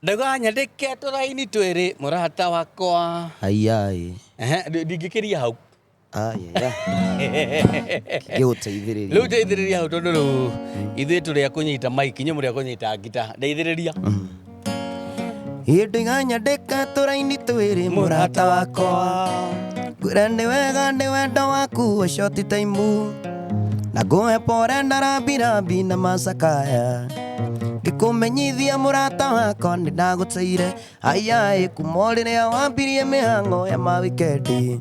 Ndaga nyandike turaini twiri murata wakwa. Ai. Ndingikiria hau. Ai. Gĩgũteithĩrĩria. Rĩu ndeithĩrĩria hau tondu rĩu ithuĩ tũrĩ a kũnyita maiki nyuĩ mũrĩ a kũnyita ngita. Ndeithĩrĩria. Ndaga nyandike turaini twiri murata wakwa. Ngwĩre nĩ wega nĩ wendo waku wa short time. Na ngũhe pore na rambirambi na macakaya. Ngĩkũmenyithia mũrata wakwa nĩ ndagũteire. Ai kuma rĩrĩa wambirie mĩhang'o ya mawikendi.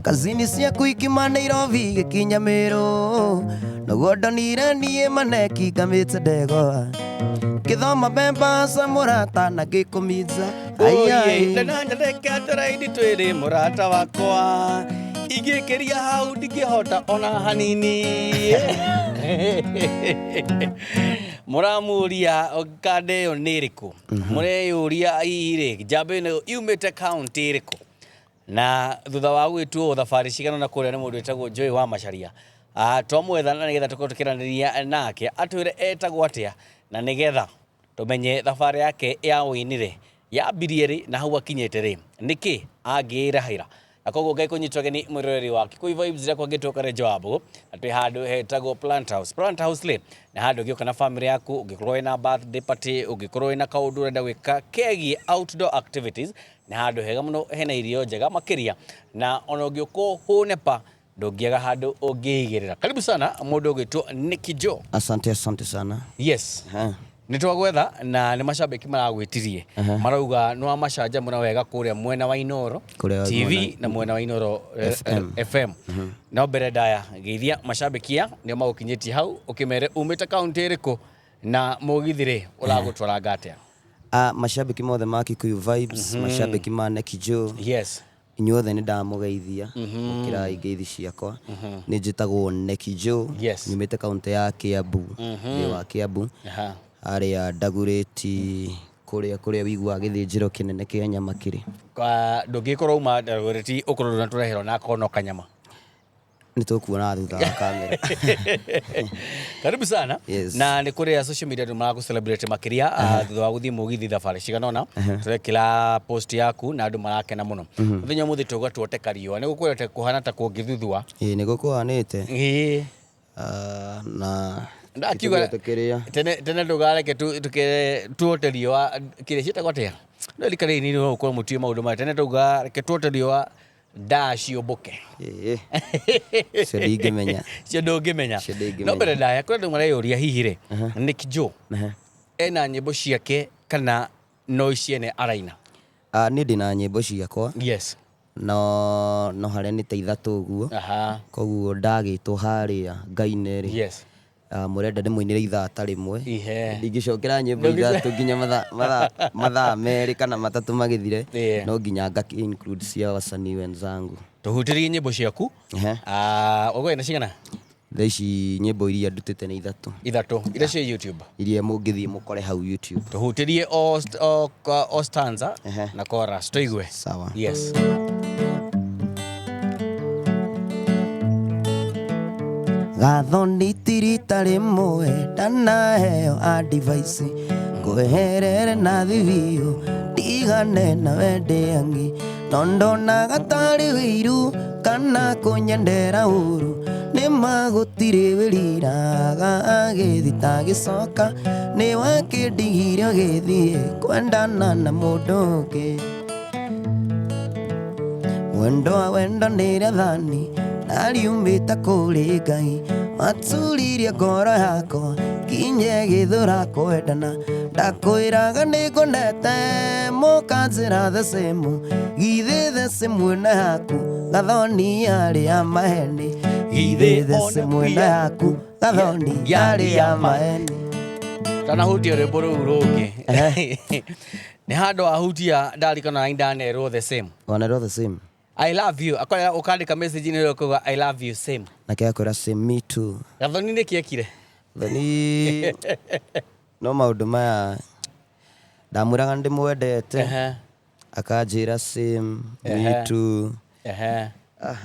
Kazini ciaku ikiuma Nairobi gĩkinya Meru. Naguo ndonire niĩ maneki ngamĩte ndegwa. Ngĩthoma Mombasa mũrata na ngĩkũminja. Ndaga nyandike tũraini twĩrĩ mũrata wakwa. Ingĩkĩria hau ndingĩhota ona hanini. Mũramũria kande ĩyo nĩ ĩrĩkũ? Mũreyũria hihi rĩ njamba ĩno yumĩte kaũntĩ ĩrĩkũ? Na thutha wa gwĩtwo thabarĩ cigana na kũrĩa nĩ mũndũ wĩtagwo Joy wa Macharia. Twamwetha na nĩgetha tũkorwo tũkĩaranĩria nake atwĩre etagwo atĩa na nĩgetha tũmenye thabarĩ yake ya ũini-rĩ yambirie rĩ na hau akinyĩte rĩ nĩkĩ angĩrahĩra. Na koguo Ngai kũnyitwo ageni mwĩroreri wake kũi vibes iria kwangĩtwo kare Joabu atĩ handũ hetagwo Plant House. Plant House rĩ nĩ handũ ũngĩũka na family yaku, ũngĩkorwo wĩna birthday party, ũngĩkorwo wĩna kaũndũ ũrenda gwĩka kegiĩ outdoor activities, nĩ handũ hega mũno hena irio njega makĩria, na ona ũngĩũka hũnepa ndũngĩaga handũ ũngĩigĩrĩra. Karibu sana mũndũ ũgwĩtwo Nicky Joe. Asante sana. Yes. Nitwagwetha na nĩ macambĩki maragwĩtirie marauga nĩ wa macanjamũra wega kũrĩa mwena wa Inooro TV na mwena wa Inooro FM. No mbere ndaya geithia macambĩkia nĩo magũkinyĩtie hau ũkĩmere umĩte kaũntĩ ĩrĩkũ na mũgithire ũragũtwara atĩa? Macambĩki mothe ma Kikuyu Vibes, macambĩki ma Nicky Joe. Yes. Inyuothe nĩ ndamũgeithia mũkĩrai ngeithi ciakwa. Nĩ njĩtagwo Nicky Joe. Nyumĩte kaũntĩ ya Kiambu. Nĩ wa Kiambu. Arĩa Ndagũrĩti kũrĩa wiguaga gĩthĩnjĩro kĩnene kĩa nyama kĩrĩ. Ndũngĩkorwo uma Ndagũrĩti ũkorwo na tũreherwo na akorwo no kanyama. Nĩ tũkuona thutha wa kamera. Karibu sana. Na nĩ kũrĩa social media ndũmara celebrate makĩria thutha wa gũthiĩ mũgithi thabarĩ cigana ũna. Tũrekĩra post yaku na andũ marakena mũno. Mũthenya mũthĩ tũgatwote kariũa. Nĩ gũkwĩrĩte kũhana ta kũngĩthuthua. Nĩ gũkũhanĩte. Na ndakiuga tene ndũgareke tuote riũa kĩrĩa ciĩtagwo atĩa? Ndĩrikane nĩ gũkorwo mũtue maũndũ maya. Tene ndauga reke tuote riũa ndaa ciũmbũke. Cio ndingĩmenya. Cio ndũngĩmenya. No mbere ndaya kũrĩ andũ mareyũria hihi rĩ Nicky Joe ena nyĩmbo ciake kana no ciene araina? Niĩ ndĩna nyĩmbo ciakwa. Yes. No harĩa nĩ ta ithatũ ũguo. Koguo ndagĩtwo harĩa Ngaine rĩ. Yes. Mũrenda ndĩmũinĩre ithata rĩmwe. Ndingĩcokera nyĩmbo ithatũ nginya mathaa merĩ kana matatũ magĩthire. No nginya include cia wasanii wenzangu. Tũhutĩrie nyĩmbo ciaku. Ũgũĩ na cigana? Thaa ici nyĩmbo iria ndutĩte nĩ ithatũ. Iria cia YouTube? Iria mũngĩthiĩ mũkore hau YouTube. Tũhutĩrie o stanza na chorus tũigue. Sawa. Yes. Gatho nditirita rĩmwe ndanaheo advice ngweherere na thithiũ ndigane na wendeangi no ndonaga tarĩ wĩiru kana kũnyendera ũru nĩma gũtirĩ wĩriraga gĩthi tagĩcoka nĩ wakĩndigire ũgĩthiĩ kwendana na mũndũ ũngĩ wendo nĩrĩa thani nariumĩte kũrĩ Ngai maturirie ngoro yakwa kinye gĩthũra kwendana ndakwĩraga nĩngũnete mũkanjĩra the same githĩ the same na yaku gathoni yarĩ ya maheni githĩ the same na yaku gathoni yarĩ ya maheni. Tanahutia rwĩmbo rũu rũngĩ nĩ handũ ahutia ndarikana na ndanerwo the same. Wanerwo the same. I love you. Akwenda ukandika message ni loko I love you same. Na kia kwera same me too. Gathoni nĩ kĩekire. Thoni no maũndũ maya ndamwĩraga ndĩmwendete akanjĩra same me too.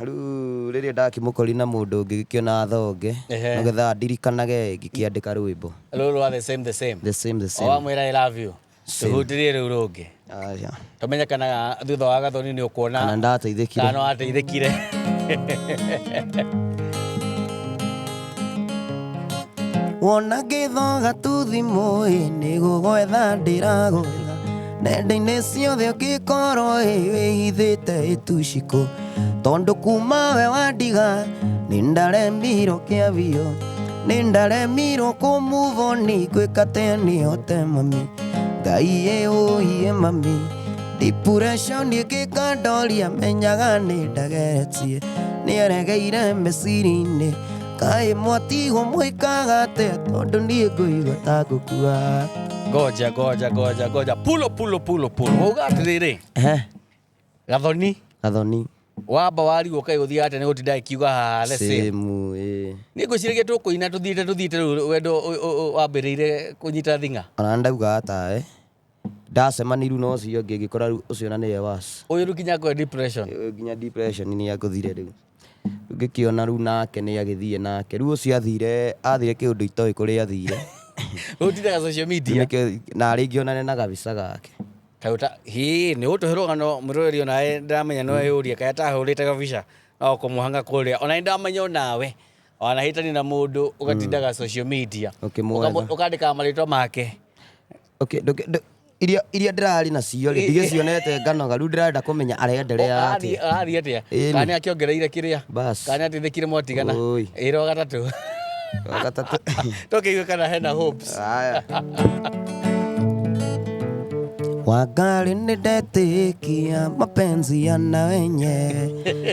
Rĩu rĩrĩa ndakĩmũkori na mũndũ ũngĩ gĩkĩona thonge nĩgetha ndirikanage ngĩkĩandĩka rwĩmbo. Rũrũ wa the same. The same. Wamwĩra I love you. tuhutirie riu rungi aya tumenya kana thutha wa Gathoni ni ukuona kana ndateithĩkire kana wateithĩkire wona ngĩthoga tu thimũ nĩ gũgwetha ndĩragwetha nenda-inĩ ciothe ũngĩkorwo wĩhithĩte ĩtucikũ tondũ kuma we wandiga nĩ ndaremirwo kĩa biũ nĩ ndaremirwo kũmuvoni gwĩka te nĩhote mami Ngai ũhiĩ mami depression ĩngĩkandoria menyaga nĩ ndageretie nĩaregeire meciria-inĩ Kaĩ mwatigwo mwĩkaga atĩa tondũ niĩ ngũigua ta ngũkua ngoja pulo wauga atĩrĩrĩ Gathoni wamba warigwo kaĩ gũthiaga atĩa nĩ gũtinda ĩkiuga haha the same nĩ ngwĩciragia tũkũina tũthiĩte wendo wambĩrĩire kũnyita thing'a ona ndauga tae ndacemaniru no ũcio ũngĩ ngĩkora rĩu ũcio na nĩwe was ũyũ rĩu nginya akũhe depression nginya depression nĩ agũthire rĩu ngĩkĩona rĩu nake nĩ agĩthiĩ nake rĩu ũcio athire kĩũndũ itoĩ kũrĩa athire ũtindaga social media na rĩngĩ onane na gabica gake kauta nĩ ũtũhe rũgano mũroreri onawe ndamenya nĩwe yũria kaĩ atahũrĩte gabica no kũmũhanga kũrĩa ona nĩndamenya onawe wanahĩtania na mũndũ ũgatindaga social media ũkandĩkaga marĩtwa make iria ndĩrarĩ nacio ndigĩcionete nganoga rĩu ndĩrenda kũmenya arenderea atĩa arathiĩ atĩa kana akĩongereire kĩrĩa kana ateithĩkire mwatigana ĩro gatatũ tũkĩigua kana hena hopes Wangari nĩndetĩkia mapenzi yana wenye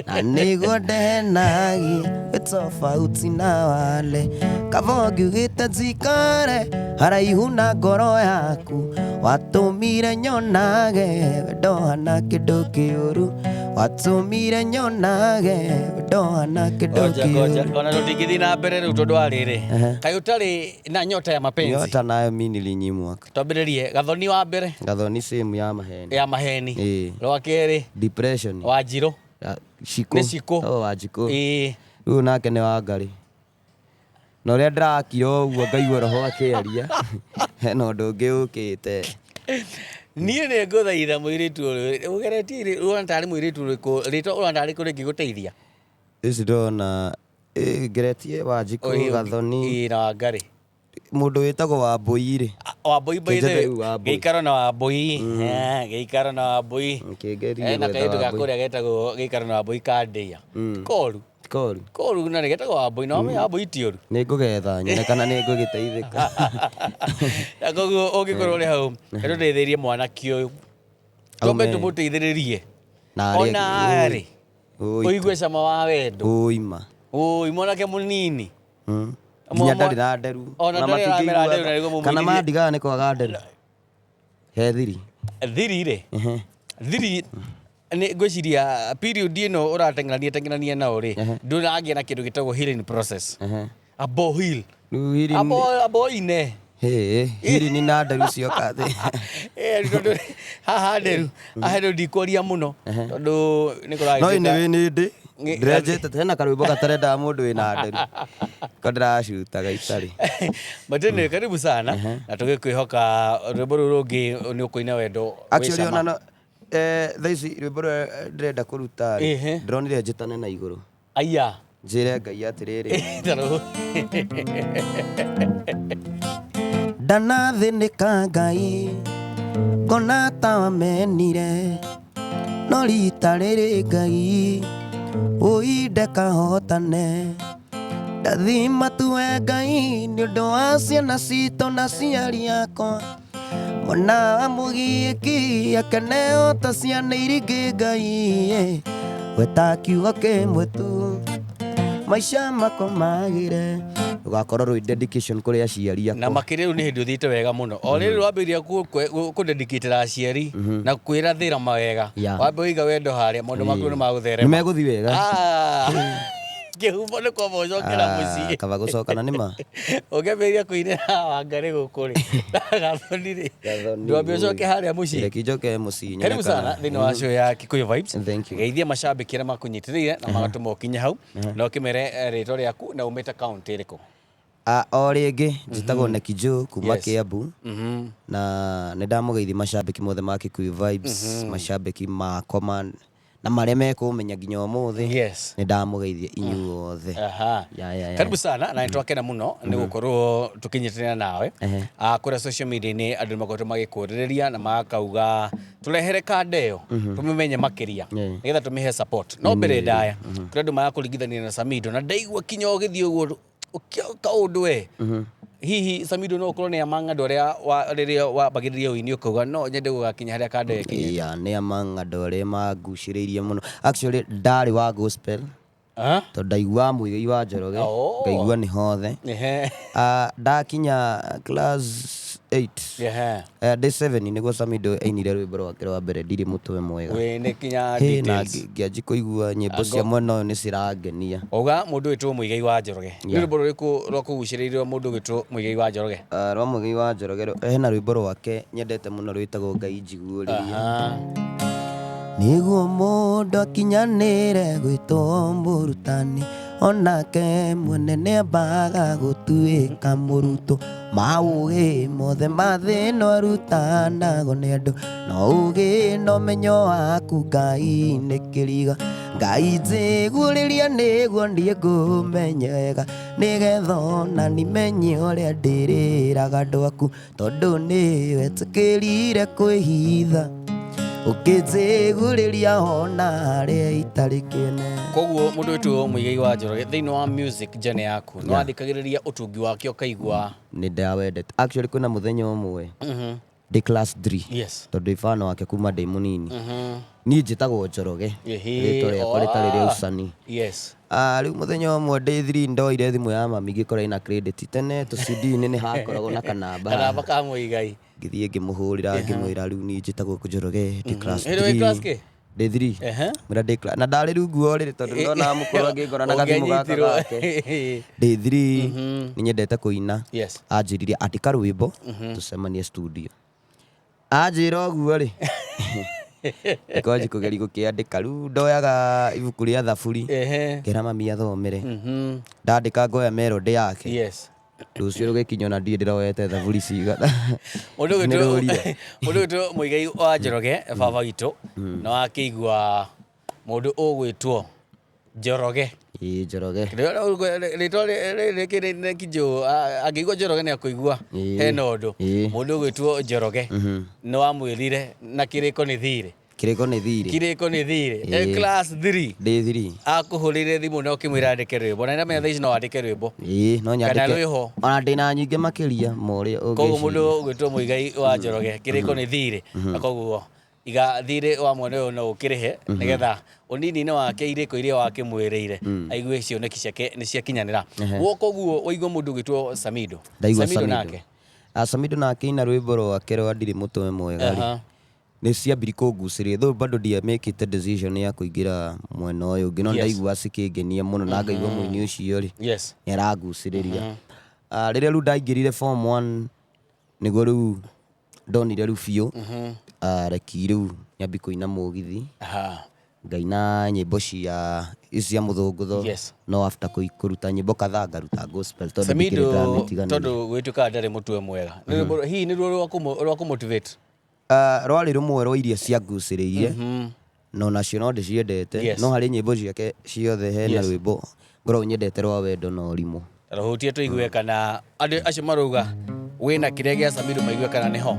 na nĩguo ndehenagia tofauti na wale kaba ngiugĩte njikare haraihu na ngoro yaku watũmire nyonage wendo hana kĩndũ kĩũru watũmire nyonage wendo hana kĩndũ kĩũru ona tũtingĩthiĩ na mbere rĩu tondũ wa rĩrĩ kaĩ ũtarĩ na nyota ya mapenzi nyota nayo mimi nilinyimwa twambĩrĩrie Gathoni wa mbere Gathoni same ya maheni rwa kerĩ depression Wanjirũ nĩ Shiko Wanjikũ rĩu nake nĩ Wangari na ũrĩa ndĩrakira ũguo ngaigua roho akĩaria hena ũndũ ũngĩ ũkĩte niĩ nĩ ngũthaitha mũirĩtu ũyũ ũgeretie ũrona tarĩ mũirĩtu ũrĩkũ rĩtwa ũrona tarĩ kũ rĩngĩgũteithia ici ndona ngeretie Wanjikũ Gathoni na Wangari mũndũ wĩtagwo Wambũi-rĩ Wambũi gĩikaro na Wambũi gĩikaro na Wambũi na kaĩndũ ga kũrĩa getagwo gĩikaro na Wambũi kandĩa koru na nĩgetagwo Wambũi na wamenya Wambũi ti ũru nĩ ngũgetha nyone kana nĩ ngũgĩteithĩka na koguo ũngĩkorwo ũrĩ hau tũteithĩrie mwanake ũyũ tũmbe tũmũteithĩrĩrie onarĩ ũigue cama wa wendo ũi mwanake mũnini nginya ndarĩ na nderu kana mandigaga nĩ kwaga nderu he thiri thiri nĩ ngwĩciria period ĩno ũrateng'erania nao rĩ ndũragĩa na kĩndũ gĩtagwo healing process abohil aboine hiri ni na nderu cioka thĩ tondũ haha nderu ahedo ndikũria mũno tondũ nĩ kũragĩka no nĩ ndĩ ndĩrenjete hena karwĩmbo gatarenda mũndũ wĩna nderu ko ndĩracutaga itarĩ matene karibu sana na tũgĩkwĩhoka rwĩmbo rũrũ rũngĩ nĩ ũkũina wendo actually ona thaa ici rwĩmbo rũrĩa ndĩrenda kũruta ndĩronire njĩtane na igũrũ aya njĩre Ngai atĩrĩrĩ ndanathĩnĩka Ngai ngona ta wamenire no rita rĩrĩ Ngai ũinde kahotane ndathima tuwe Ngai nĩ ũndũ wa ciana citũ na ciari akwa mwana wa mũgiĩki akeneo ta ciana iringĩ Ngai weta kiugo kĩmwe tu maica makomagĩre ũgakorwo rwĩ dedication kũrĩ aciari akwa na makĩria rĩu nĩ hĩndĩ ũthiĩte wega mũno o rĩrĩ wambĩrĩria kũdedicatĩra aciari na kwĩrathĩra mawega wambe ũiga wendo harĩa maũndũ maku nĩ magũtherema nĩ megũthiĩ wega kĩhumo nĩ kwamba ũcokera mũciĩ kaba gũcokana nĩma ũngĩambĩrĩria kũinĩra Wangari gũkũ rĩ Gathoni rĩ ndwambe ũcoke harĩa mũciĩ reke njoke mũciĩ karibu sana thĩinĩ wa show ya Kikuyu Vibes geithia macambĩki arĩa makũnyitĩrĩire na magatũma ũkinye hau na ũkĩmere rĩtwa rĩaku na umĩte kaũntĩ ĩrĩkũ O rĩngĩ njĩtagwo Nekijũ kuma Kiambu na nĩ ndamũgeithia macambĩki mothe ma Kikuyu Vibes, macambĩki makwa na marĩa mekũmenya nginya ũmũthĩ nĩ ndamũgeithia inyuothe. Karibu sana na nĩtwakena mũno nĩ gũkorwo tũkĩnyitanĩra nawe kũrĩa social media-inĩ andũ nĩmakoretwo magĩkũrĩrĩria na magakauga tũrehere kanda ĩyo tũmĩmenye makĩria nĩgetha tũmĩhe support. No mbere ndaya kũrĩ andũ magakũringithania na Samido na ndaigua kinya ũgĩthiĩ ũguo kaũndũ we hihi Samido no ũkorwo nĩ among andũ arĩa rĩrĩa wambagĩrĩria ũini ũkauga no nyende gũgakinya harĩa kanda ĩyo ĩkinyĩte? Nĩ among andũ arĩa mangucĩrĩirie mũno. Actually ndarĩ wa gospel tondũ ndaigua Mũigai wa Njoroge ngaigua nĩ hothe. Ndakinya class 8 day 7 nĩguo Samido ainire rwĩmbo rwake rwa mbere ndirĩ mũtwe mwega. Nĩ kinya details. Na ngĩanjia kũigua nyĩmbo cia mwena ũyũ nĩ cirangenia. Oga mũndũ wĩtwo Mũigai wa Njoroge. Nĩ rwĩmbo rũrĩkũ rwa kũgucĩrĩirie mũndũ wĩtwo Mũigai wa Njoroge? Rwa Mũigai wa Njoroge hena rwĩmbo rwake nyendete mũno rwĩtagwo Ngai njiguũrĩrie. Nĩguo mũndũ akinyanĩre gwĩtwo mũrutani onake mwene nĩambaga gũtuĩka mũrutwo. Maũgĩ mothe ma thĩ ĩno arutanagwo nĩ andũ, no ũgĩ na ũmenyo waku Ngai nĩ kĩriga. Ngai njiguũrĩrie nĩguo niĩ ngũmenye wega, nĩgetha ona nimenye ũrĩa ndĩrĩraga andũ aku, tondũ nĩwe wetĩkĩrire kwĩhitha ũkĩnjiguũrĩria ona harĩa itarĩ kĩene. Koguo mũndũ wĩtwo Mũigai wa Njoroge thĩinĩ wa music journey yaku nĩ wathikagĩrĩria ũtungi wake ũkaigua? Nĩ ndawendete. Actually kwĩna mũthenya ũmwe ndĩ class 3 tondũ ifano wake kuma ndĩ mũnini. Niĩ njĩtagwo Njoroge rĩtwa rĩakwa rĩtarĩ rĩa ũcani. Rĩu mũthenya ũmwe ndĩ 3 ndoire thimũ ya mami ngĩkora ina credit. Tene tũ-CD-inĩ nĩ hakoragwo na kanamba ka Mũigai. Ngĩthiĩ ngĩmũhũrĩra ngĩmwĩra rĩu niĩ njĩtagwo Njoroge ndĩ class 3 day 3 mira day class na ndari rĩu nguo rĩrĩ tondũ ndonaga mũkũrũ ngĩngora na gathimũ gaka gake. Day 3 nĩ nyendete kũina. Anjĩrire andĩka rwĩmbo tũcemanie studio. Anjĩra ũguo rĩ ĩkonji kũgeri gũkĩandĩka. Rĩu ndoyaga ibuku rĩa thaburi ngĩra mami athomere. Ndandĩka ngoya melody yake. Rũciũ rũgĩkinya ona ndirĩ ndĩroete thaburi cigana. Mũndũ wĩtwo Mũigai wa Njoroge baba witũ na wakĩigua mũndũ ũgwĩtwo Njoroge. Njoroge rĩtwa rĩrĩ Nekijũ angĩigua Njoroge nĩ akũigua hena ũndũ. Mũndũ ũgwĩtwo Njoroge nĩ wamwĩrire na kĩrĩko nĩ thirĩ. Kĩrĩko nĩ thirĩ. Class 3 day 3 akũhũrĩire thimũ na ũkĩmwĩra andĩke rwĩmbo na nĩamenya thaa ici no andĩke rwĩmbo no nyandĩke kana rwĩho ona ndĩna nyingĩ makĩria morĩa ũngĩciria. Koguo mũndũ ũgwĩtwo Mũigai wa Njoroge kĩrĩko nĩ thirĩ na koguo iga thirĩ wa mwena ũyũ no ũkĩrĩhe nĩgetha ũnini-inĩ wake irĩko iria wakĩmwĩrĩire aigue cioneki ciake nĩ ciakinyanĩra. Koguo waigua mũndũ ũgwĩtwo Samido. Samido nake ina rwĩmbo rwake rwa ndirĩ mũtwe mwega nĩ ciambirie kũngucĩrĩria though bado ndiamĩkĩte decision ya kũingĩra mwena ũyũ ũngĩ no ndaigua cikĩngenia mũno na ngaigua mũini ũcio rĩ nĩ arangucĩrĩria. Rĩrĩa rĩu ndaingĩrire form 1 nĩguo rĩu ndonire rĩu biũ reki rĩu nyambi kũina mũgithi ngaina nyĩmbo cia mũthũngũtho no after kũruta nyĩmbo kadhaa ngaruta gospel tondũ tondũ gwĩtuĩka ndarĩ mũtwe mwega. Hihi nĩruo rwa kũmotivate? Rwarĩ rũmwe rwa iria ciangucĩrĩirie no nacio no ndĩciendete no harĩ nyĩmbo ciake ciothe hena rwĩmbo ngoragwo nyendete rwa wendo na ũrimũ. Rũhutie tũigue kana andũ acio marauga wĩna kĩrĩa gĩa Samido maigue kana nĩho?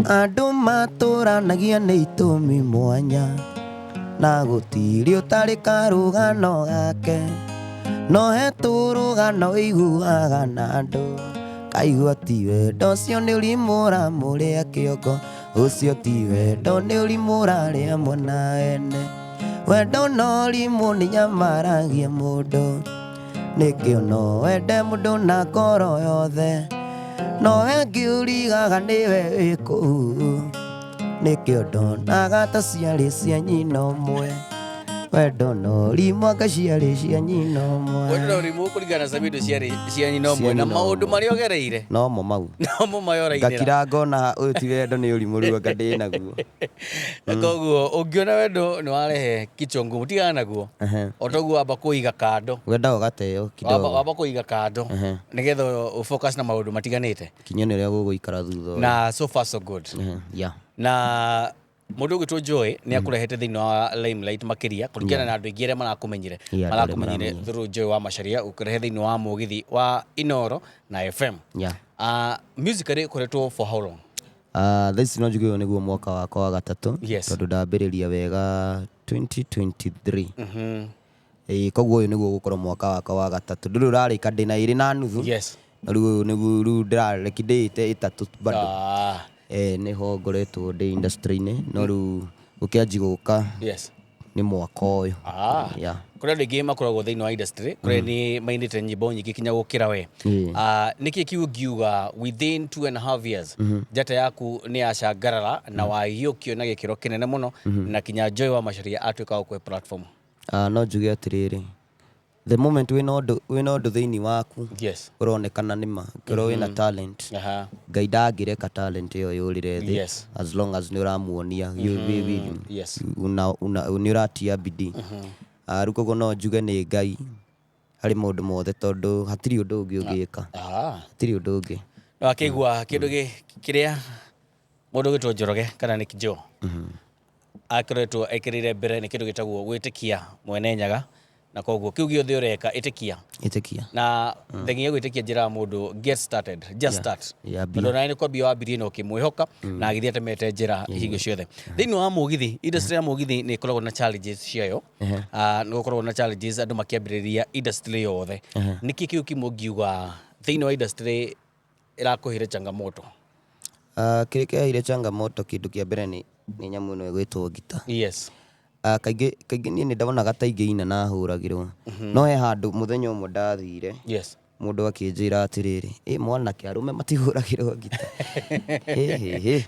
Andũ matũranagia nĩ itũmi mwanya na gũtirĩ ũtarĩ karũgano gake no he tũrũgano ũiguaga na andũ kaigua ti wendo ũcio nĩ ũrimũra mũrĩa kĩongo ũcio ti wendo nĩ ũrimũra rĩa mwana wene wendo no ũrimũ nĩ nyamaragia mũndũ nĩkĩo no wende mũndũ na ngoro yothe no we ngĩũrigaga nĩwe wĩ kũu nĩkĩo ndonaga ta ciarĩ cia nyina ũmwe wendo no rimwa ngaciarĩ cia nyina ũmwe wendo no rimwa kũringana Samido cia nyina ũmwe na maũndũ marĩa ũgereire nomo mau nomo mayorainĩra ngakira ngona ũyũ ti wendo nĩ ũrimũ rĩu anga ndĩ naguo koguo ũngĩona wendo nĩ warehe kichongo mũtigana naguo o toguo wamba kũiga kando wenda ũgateo kidogo wamba kũiga kando nĩgetha ũfocus na maũndũ matiganĩte kinyo nĩ ũrĩa gũgũikara thutha na so far so good na mũndũ ũgĩtwo Joy nĩ akũrehete thĩinĩ wa Limelight makĩria kũringana na andũ aingĩ arĩa marakũmenyire through Joy wa Macharia ũkĩrehe thĩinĩ wa mũgithi wa Inoro na FM musically koretwo for how long? This no njuge nĩguo mwaka wakwa wa gatatũ tondũ ndambĩrĩria wega 2023 koguo ũyũ nĩguo gũkorwo mwaka wakwa wa gatatũ ndũrĩ ũrarĩka ndĩna 2 na nuthu na rĩu nĩguo ndĩrareki ndĩte 3 bado nĩho ngoretwo ndĩ industry-inĩ no rĩu ũkĩanji gũka nĩ mwaka ũyũ kũrĩa andũ aingĩ makoragwo thĩinĩ wa industry kũrĩa nĩ mainĩte nyĩmbo nyingĩ kinya gũkĩra we nĩkĩ kiugiuga within 2.5 years njata yaku nĩ yacangarara na waiyũkio na gĩkĩro kĩnene mũno na kinya Joy wa Macharia atuĩka gũkwe platform? No njuge atĩrĩrĩ, the moment wĩna ũndũ thĩinĩ waku ũronekana nĩma ngorwo wĩna talent Ngai ndangĩreka talent ĩyo yũrĩre thĩ as long as nĩ ũramuonia nĩ ũratia bidii rĩu koguo no njuge nĩ Ngai harĩ maũndũ mothe tondũ hatirĩ ũndũ ũngĩ ũngĩka hatirĩ ũndũ ũngĩ wakĩigua kĩndũ kĩrĩa mũndũ ũgĩtwo Njoroge kana Nick Joe akoretwo ekĩrĩire mbere nĩ kĩndũ gĩtagwo gwĩtĩkia mwene nyaga na koguo kiu gĩothe ũreka ĩtĩkia na thengia gwĩtĩkia njĩra mũndũ get started just start tondũ naĩ nĩ kwambia wambirie na ũkĩmwĩhoka na agĩthiĩ atemete njĩra hingo ciothe thĩinĩ wa mũgithi industry ya mũgithi nĩ ĩkoragwo na challenges ciayo nĩ gũkoragwo na challenges andũ makĩambĩrĩria industry yothe nĩkĩ kĩu kĩmũngiuga thĩinĩ wa industry ĩrakũhire changamoto? Kĩrĩa kĩahire changamoto kĩndũ kĩa mbere nĩ nyamũ ĩno ĩgwĩtwo ngita kaingĩ niĩ nĩ ndabonaga ta ingĩ ina nahũragĩrwo no he handũ mũthenya ũmwe ndathire mũndũ akĩnjĩra atĩrĩrĩ mwanake arũme matihũragĩrwo ngita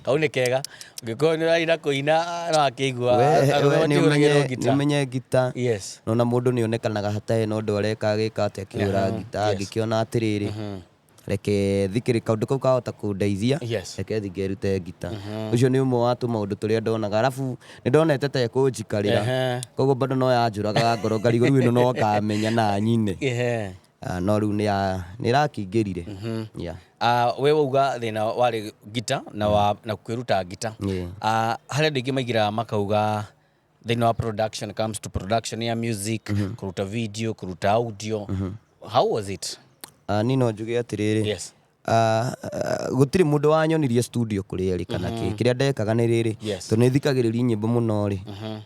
kau nĩ kega ũngĩkorwo nĩ ũrarĩ na kũina no akĩigua arũme matihũragĩrwo ngita nĩmenye ngita nona mũndũ nĩ onekanaga hatarĩ na ũndũ areka agĩka atĩ akĩhũra ngita angĩkĩona atĩrĩrĩ reke thikĩrĩ kaũndũ kau kahota kũndeithia reke thingĩrute ngita ũcio nĩ ũmwe wa tũmaũndũ tũrĩa ndonaga arabu nĩ ndonete ta ekũnjikarĩra koguo bado no yanjũragaga ngoro ngarigwo rĩu ĩno no kamenya na nyine no rĩu nĩ ĩrakĩingĩrire we wauga thĩna warĩ ngita na kwĩruta ngita harĩ andũ aingĩ maigĩra makauga thĩinĩ wa production comes to production ya music kũruta video kũruta audio how was it? Niĩ no njuge atĩrĩrĩ gũtirĩ mũndũ wanyonirie studio kũrĩa ĩrĩ kana kĩrĩa ndekaga nĩ rĩrĩ tondũ nĩ thikagĩrĩria nyĩmbo mũno rĩ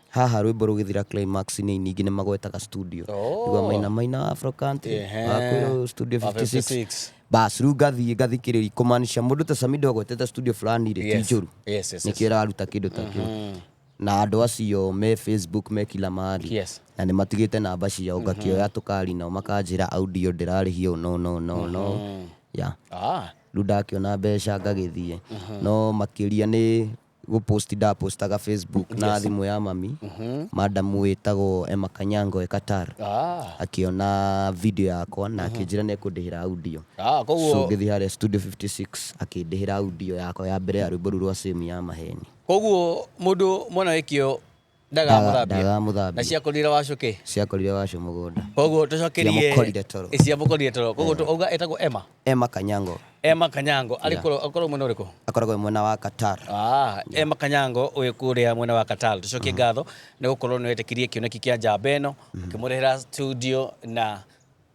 haha rwĩmbo rũgĩthira climax nĩ ningĩ nĩ magwetaga studio rwa Maina Afro Country wakwĩrwo studio 56 basi rĩu ngathikĩrĩria kũmaanisha mũndũ ta Samido agwetete studio fulani rĩ ti njũru nĩkĩo ĩraruta kĩndũ ta kĩu na andũ acio me Facebook me kila mahali na nĩ matigĩte namba ciao ngakĩoya tũkari nao makanjĩra audio ndĩrarĩhio no rĩu ndakĩona mbeca ngagĩthiĩ no makĩria nĩ gũposti ndapostaga Facebook na thimũ ya mami madam wĩtagwo Emma Kanyango Qatar akĩona video yakwa na akĩnjĩra nĩ ekũndĩhĩra audio so ngĩthiĩ harĩa studio 56 akĩndĩhĩra audio yakwa ya mbere ya rwĩmbo rũu rwa Semi ya Maheni koguo mũndũ mwana wĩkĩo ndagamũthambia na ciakorire wacu mũgũnda koguo tũcokerie ciamũkorire toro koguo auga etagwo Emma Kanyango akoragwo mwena ũrĩkũ? Akoragwo mwena wa Qatar. Emma Kanyango ũyũ kũrĩa mwena wa Qatar tũcokie ngatho nĩ gũkorwo nĩ wetĩkirie kĩoneki kĩa njamba ĩno ũkĩmũrehera studio na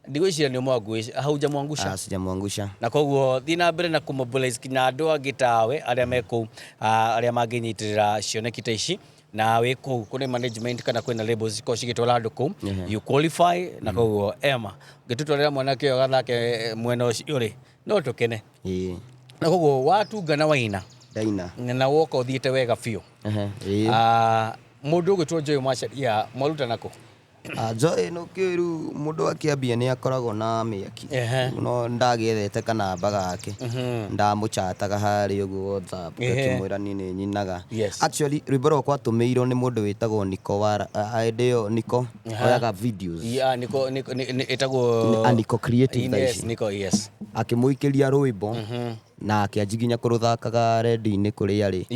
ndigwĩciria nĩ ũmwangũica hau njamwangusha sijamwangusha na koguo thiĩ na mbere na kũmobilize kinya andũ angĩ tawe arĩa me kũu arĩa mangĩnyitĩrĩra cioneki ta ici na wĩ kũu kũrĩ management kana kwĩna labels ikoragwo cigĩtwara andũ kũu you qualify na koguo Emma ngĩtũtwarĩra mwanake ũyũ gathake mwena ũcio rĩ no tũkene na koguo watungana waina na woka ũthiĩte wega biũ mũndũ ũgĩtwo Joy Macharia mwaruta nako Joy no kiru mundu akiambia ni akoragwo na miaki no ndagethete kana mbaga yake ndamuchataga hari uguo WhatsApp akimwira ni nyinaga actually rwimbo rwakwa tumeirwo ni mundu witagwo Niko wara ideo Niko oyaga videos Niko etagwo Niko creative yes Niko akimuikiria rwimbo na akianjiginya kuruthakaga redio-ini kuri ari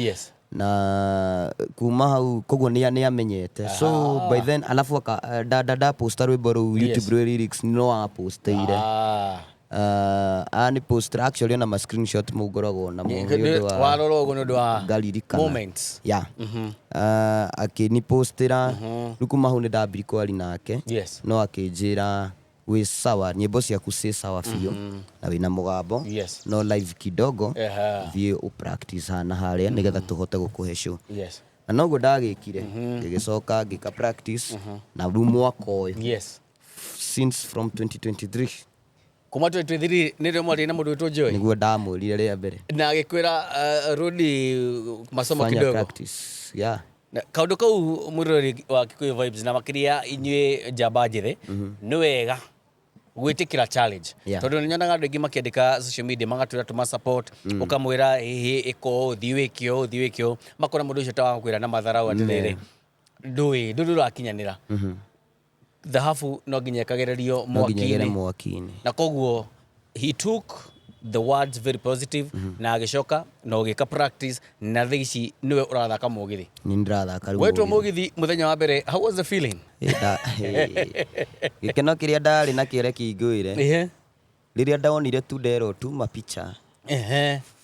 na kuma hau koguo ni amenyete so by then alafu da posta rwimbo ru YouTube lyrics no aposteire ani post actually na ma screenshot mugoragwo na mundu wa rorogo ndu wa moments akini postera rukuma hau ni ndambiri kwari nake no akinjira we sawa nyimbo ciaku ci sawa biũ na wina mugambo no live kidogo thie u practice hana haria nigetha tuhote gukuhe show na noguo ndagikire ngigicoka ngika practice na rĩu mwaka ũyũ since from 2023 kuma 2023 nĩrĩo mwari na mũndũ witũ Joy nĩguo ndamwĩrire rĩa mbere na agĩkwĩra rudi masomo kidogo practice kaundu kau mwirori wa Kikuyu Vibes na makiria inyuĩ njamba njĩthĩ nĩ wega gwitikira challenge tondu nyonaga andu aingi makiandika social media magatwira tuma support ukamwira hihi iko thiwikio makora mundu ucio tawakwira na matharau atiriri ndu rakinyanira dhahabu no nginya kagererio mwaki-ini na koguo he took the words very positive na agicoka na ugika practice na thici niwe urathaka mugithi ni ndirathaka riu wetwo mugithi muthenya wa mbere how was the feeling gikeno kiria ndari na kiere kingwire riria ndonire tu ndero tu mapicha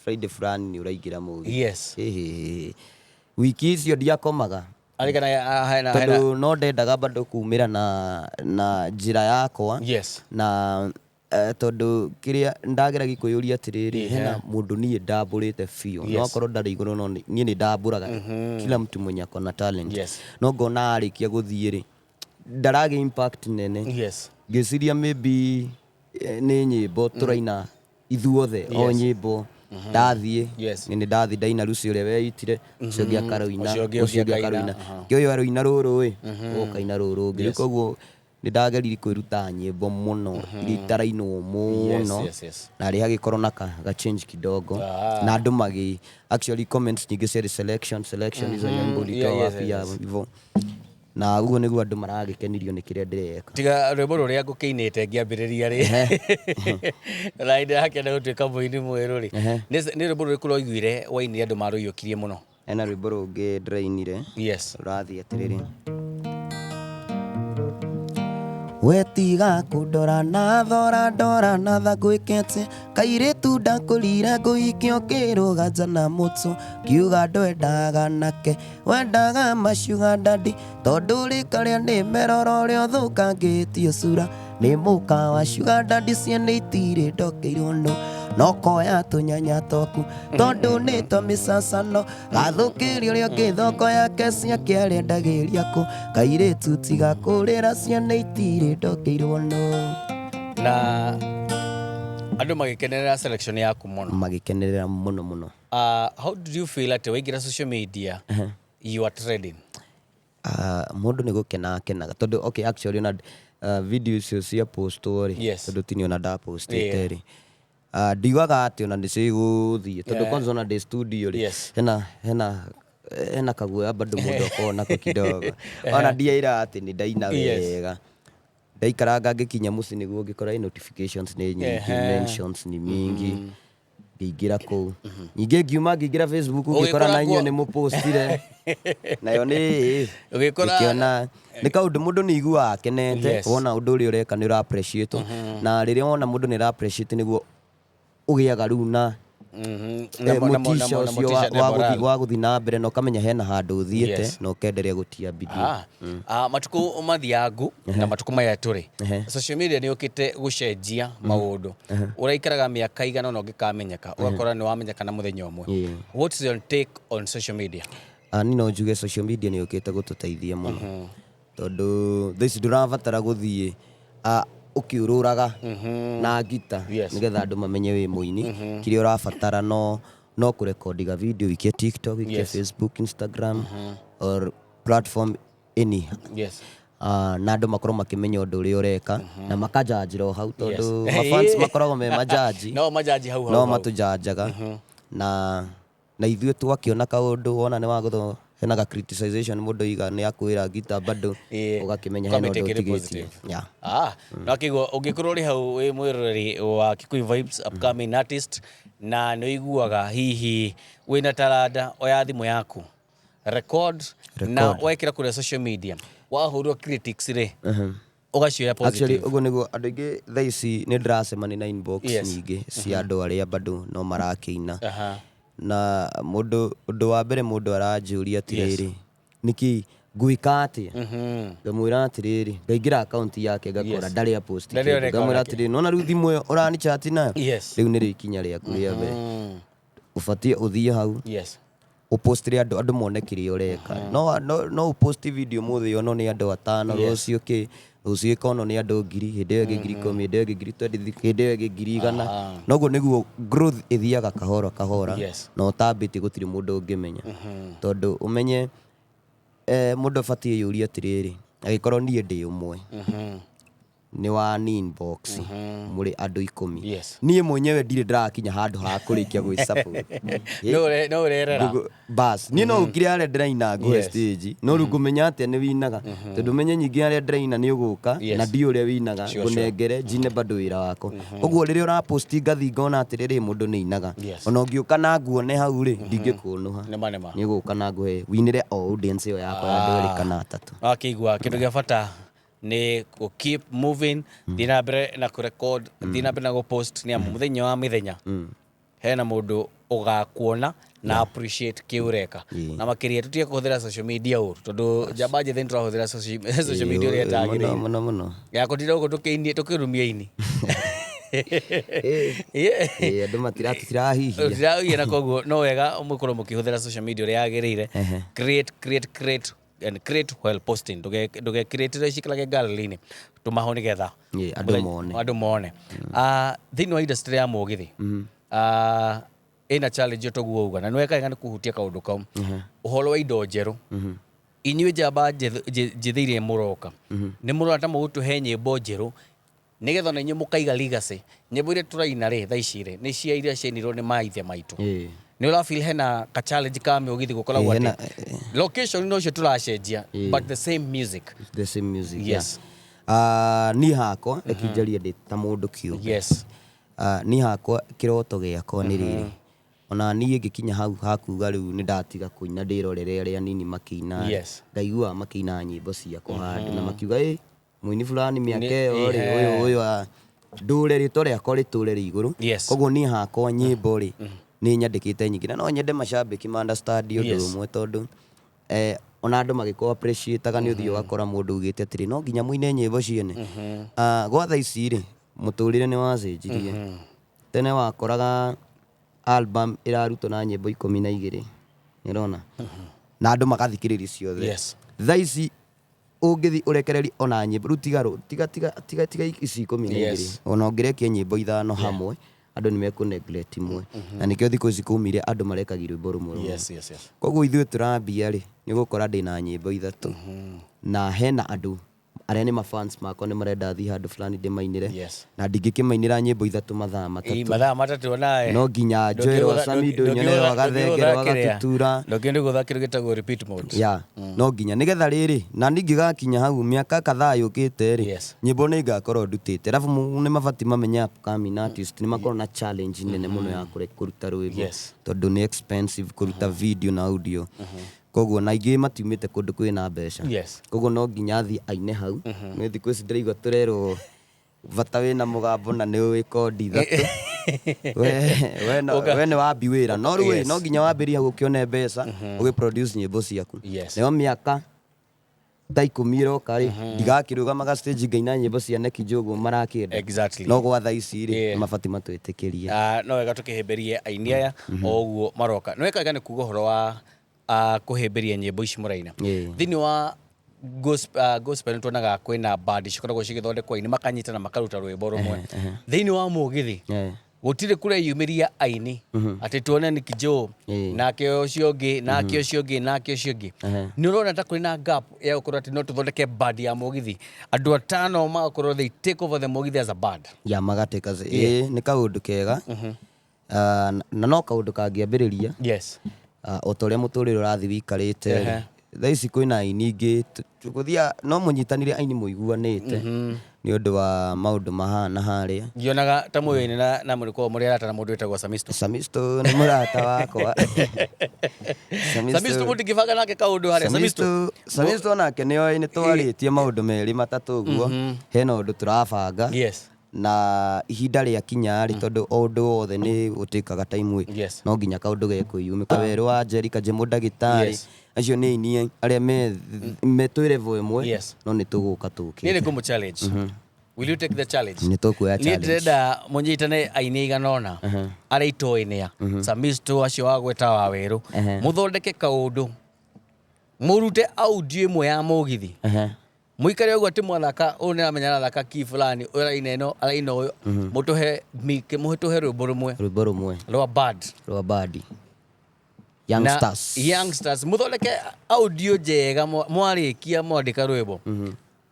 Friday fulani ni uraingira mugithi wiki icio ndiakomaga tondu no ndendaga bado kumira na njira yakwa na tondu kiria ndagera gikuyuria atiriri hena mundu nie ndamburite biu no akorwo ndari iguru no nie ni ndamburaga kila mtu mwenye akona talent no ngona arikia guthie ri ndarage impact nene ngiciria maybe ni nyimbo turaina ithuothe o nyimbo ndathie ni ndathi ndaina rucio ria weitire ucio ngia karoina kioyo aroina ruru ukaina ruru ngi koguo ni ndagerire kwiruta nyimbo muno itarainwo muno na ri hagikorwo na ga change kidogo na andu magi actually comments nyingi cia selection izo nyimbo nditoa pia hivyo na uguo niguo andu maragikenirio ni kiria ndireka tiga rwimbo ruria ngukiinite ngiambiriria ri na inde hakenda gutwika muini mweru ri ni rwimbo ruriku rwaiguire waini andu maruiyukirie muno ena rwimbo rungi ndirainire urathi atiriri wetiga kundora na thora ndora na thagwikete kairitu ndakurire nguikio kiruga njana mutsu kiuga ndwendaga nake wendaga macuga ndandi tondu rikaria ni meroro rio thukangitio cura ni muka wa cuga ndandi ciene itire ndokeirwo no koya tunyanya toku tondu ni to misasano gathukirio rio ngithoko yake cia kiarendagiria ku kairitu tiga kurira ciene itire ndokeirwo na andu magikenerera selection yaku muno how did you feel at waigira social media you are trending mundu ni gukena kenaga tondu okay actually na videos cia posto ri tondu tini ona da postete ri ndiwaga ati ona ndiciguthie tondu kwanza ona ndi studio ri hena kaguoya bado mundu akona ko kidogo ona ndiaira ati ni ndaina wega ndaikaranga ngikinya muci niguo ngikora notifications ni nyingi mentions ni mingi ngiingira kuu nyingi ngiuma ngiingira Facebook ngikora na inyo ni mupostire nayo ni ugikiona ni kaundu mundu ni igua akenete wona undu uri ureka ni ura appreciate na riria wona mundu ni ra appreciate niguo ugiaga riu na mutisha ucio wa guthi na mbere no kamenya hena handu uthiete no kenderia gutia bidii matuku mathiangu na matuku maya turi social media ni ukite gucenjia maundu uraikaraga miaka igana no ngikamenyeka ugakora ni wamenyeka na muthenya umwe what is your take on social media ni no njuge social media ni ukite gututeithia muno tondu this ndurabatara guthie ukiururaga na gita nigetha andu mamenye wi muini kiria urabatara no kurekordiga video ikie TikTok ikie Facebook Instagram or platform any na andũ makorwo makĩmenya ũndũ ũrĩa ũreka na makajanjĩra o hau tondũ mafans makoragwo me majanji no matũjanjaga na ithuĩ twakĩona kaũndũ wona nĩ wagũthwo hena ga criticization mũndũ iga nĩ akwĩra ngita bado ũgakĩmenya hena ũndũ ũtigĩtie. No kĩguo ũngĩkorwo ũrĩ hau wĩ mwĩroreri wa Kikuyu Vibes upcoming artist na nĩ ũiguaga hihi wĩna taranda oya thimũ yaku record na wekĩra kũrĩa social media wahũrwo critics rĩ ũgacioya positive. Actually ũguo nĩguo andũ aingĩ thaa ici nĩ ndĩracemania na inbox nyingĩ cia andũ arĩa bado no marakĩina na ũndũ wa mbere mũndũ aranjũria atĩrĩrĩ nĩkĩ ngwĩka atĩa ngamwĩra atĩrĩrĩ ngaingĩra account yake ngakora ndarĩ post ngamwĩra atĩrĩrĩ nona rĩu thimũ ĩyo ũrani chat nayo rĩu nĩ rĩkinya rĩaku rĩa mbere ũbatiĩ ũthiĩ hau ũpostire andũ mone kĩrĩa ũreka no ũposti video mũthĩ ono nĩ andũ 5 rũciũ rũciũ ĩkono nĩ andũ 1000 hĩndĩ ĩyo ĩngĩ 10,000 hĩndĩ ĩyo ĩngĩ 20 hĩndĩ ĩyo ĩngĩ 100 noguo nĩguo growth ĩthiaga kahora na ũtambĩtie gũtirĩ mũndũ ũngĩmenya tondũ ũmenye mũndũ abatiĩ yũria atĩrĩrĩ agĩkorwo niĩ ndĩ ũmwe nĩ wa inbox mũrĩ andũ 10 niĩ mwenyewe ndirĩ ndĩrakinya handũ ha kũrĩkia gwĩ support no ũrerera bas niĩ no ũkire arĩa ndĩraina ngũhe stage no rĩu ngũmenya atĩa nĩ winaga tondũ menye nyingĩ arĩa ndĩraina nĩ ũgũka na ndiũ ũrĩa winaga ngũnengere njine bado wĩra wako ũguo rĩrĩa ũraposti ngathi ngona atĩrĩrĩ mũndũ nĩ inaga ona ũngĩũka na nguone hau rĩ ndingĩkũnũha nĩ ũgũka na ngũhe winire o audience ĩyo yakwa ya andũ 2 kana 3 akĩigua kĩndũ gĩa bata ni ku keep moving thina mbere na ku record thina mbere na go post ni muthenya wa mithenya hena mundu ugakuona na appreciate kiureka na makiria tutie kuhuthira social media uru tondu jabaje then turahuthira social media ria tagire muno ya kutira uko tukeinie tukirumia ini andu matirahihia na koguo no wega umukorwo mukihuthira social media ria yagirire create and create while posting nduge create ici kilage gallery-ini tumahone getha andu mone thini wa industry ya mugithi ina challenge toguo uga na nweka ni kuhutia kaundu kau uhoro wa indo njeru inyue jamba jithiire muroka ni murata mugutuhe nyimbo njeru nigetha na inyue mukaiga legacy nyimbo iria turaina ri thaa ici ri ni cia iria cienirwo ni maithe maitu ni ura feel hena ka challenge ka mugithi gukoragwo ati location no cio turacenjia but the same music yes ni hakwa ekinjaria ndi ta mundu kiumbe ni hakwa kiroto giakwa ni riri ona ni ngikinya hau hakuga riu ni ndatiga kuina ndirorere aria nini makina ngaigua makina nyimbo ciakwa handu na makiuga muini fulani miake ori uyu ndure rito riakwa riture iguru koguo ni hakwa nyimbo ri ni nyandikite nyingi na no nyende macambiki ma understand undu umwe tondu ona andu magiko appreciate ga ni uthio wakora mundu ugite atiri no nginya muine nyimbo ciene gwa thaa ici ri muturire ni wacenjirie tene wakoraga album irarutwo na nyimbo 12 nirona na andu magathikiriria ciothe thaa ici ungithi urekereri ona nyimbo rutigaro tiga ici 12 ona ungirekia nyimbo 5 hamwe andu ni meku neglect imwe na nikio thiko ici kumire andu marekagirwo rwimbo rumwe koguo ithuĩ turambia ri ni gukora ndina nyimbo 3 na hena andu aria ni mafans makwa ni marenda thi handu fulani ndimainire na ndingĩkĩmainĩra nyimbo 3 mathaa 3 nae no nginya njoerwo samido nyone wagathengera wagatutura ndokende guthakira gitagwo repeat mode no nginya nigetha riri na ningigakinya hau miaka kadhaa yukite ri nyimbo ni ngakorwo ndutite alafu ni mabati mamenya upcoming artist ni makorwo na challenge nene muno ya kuruta rwimbo tondu ni expensive kuruta video na audio koguo na ingĩ matiumĩte kũndũ kwĩna mbeca koguo no nginya thi aine hau nĩ thikũ ici ndĩraigua tũrerwo bata wĩna mũgambo na nĩ ũĩ kondi 3 we nĩ wambi wĩra no rĩu no nginya wambĩrie hau ũkĩone mbeca ũgĩproduce nyĩmbo ciaku nayo mĩaka ta 10 iroka rĩ ndigakĩrũgamaga stage ngaina nyĩmbo cia Neki Njogu marakĩenda no gwa thaa ici rĩ mabati matwĩtĩkĩrie no wega tũkĩhĩmbĩrie aini aya o ũguo maroka no wega nĩ kuga ũhoro wa kuhĩmbĩria nyĩmbo ici mũraina thĩinĩ wa gospel nĩ tuonaga kwĩna band cikoragwo cigĩthondekwo ini makanyitana makaruta rwĩmbo rũmwe thĩinĩ wa mũgithi gutire kure yumiria aini ati tuone ni Kijo nake ucio ngi nake ucio ngi nake ucio ngi ni urona ta kuri na gap ya gukorwo ati no tuthondeke band ya Mugithi andu atano magakorwo they take over the Mugithi as a band ya magateka ni kaundu kega na no kaundu kangiambiriria yes otoria muturire urathi wikarite thaici kwina aini ingi tuguthia no munyitanire aini muiguanite ni undu wa maundu mahana haria ngionaga ta muyoini na muriko muri arata na mundu wetagwo Samisto ni murata wakwa Samisto mutingibanga nake kaundu haria Samisto nake nio ni twaritie maundu meri matatu guo hena undu turabanga yes na ihinda ria kinya ri tondu undu wothe ni utikaga time no nginya kaundu gekuyumika weru wa Njeri Kanjemu ndagitari acio ni ini aria me twire vo imwe no ni tuguka tuki ni kumu challenge will you take the challenge ni tukuya challenge ni ndenda munyitane aini iganona aria itoinia Samisto acio wagweta wa weru muthondeke kaundu murute audio imwe ya Mugithi muikare ugo ati mwathaka une amenyana thaka ki fulani uraine ino araina uyo mutuhe mike muhituhe rwimbo rumwe rwa bad youngsters muthondeke audio njega mwarikia mwandika rwimbo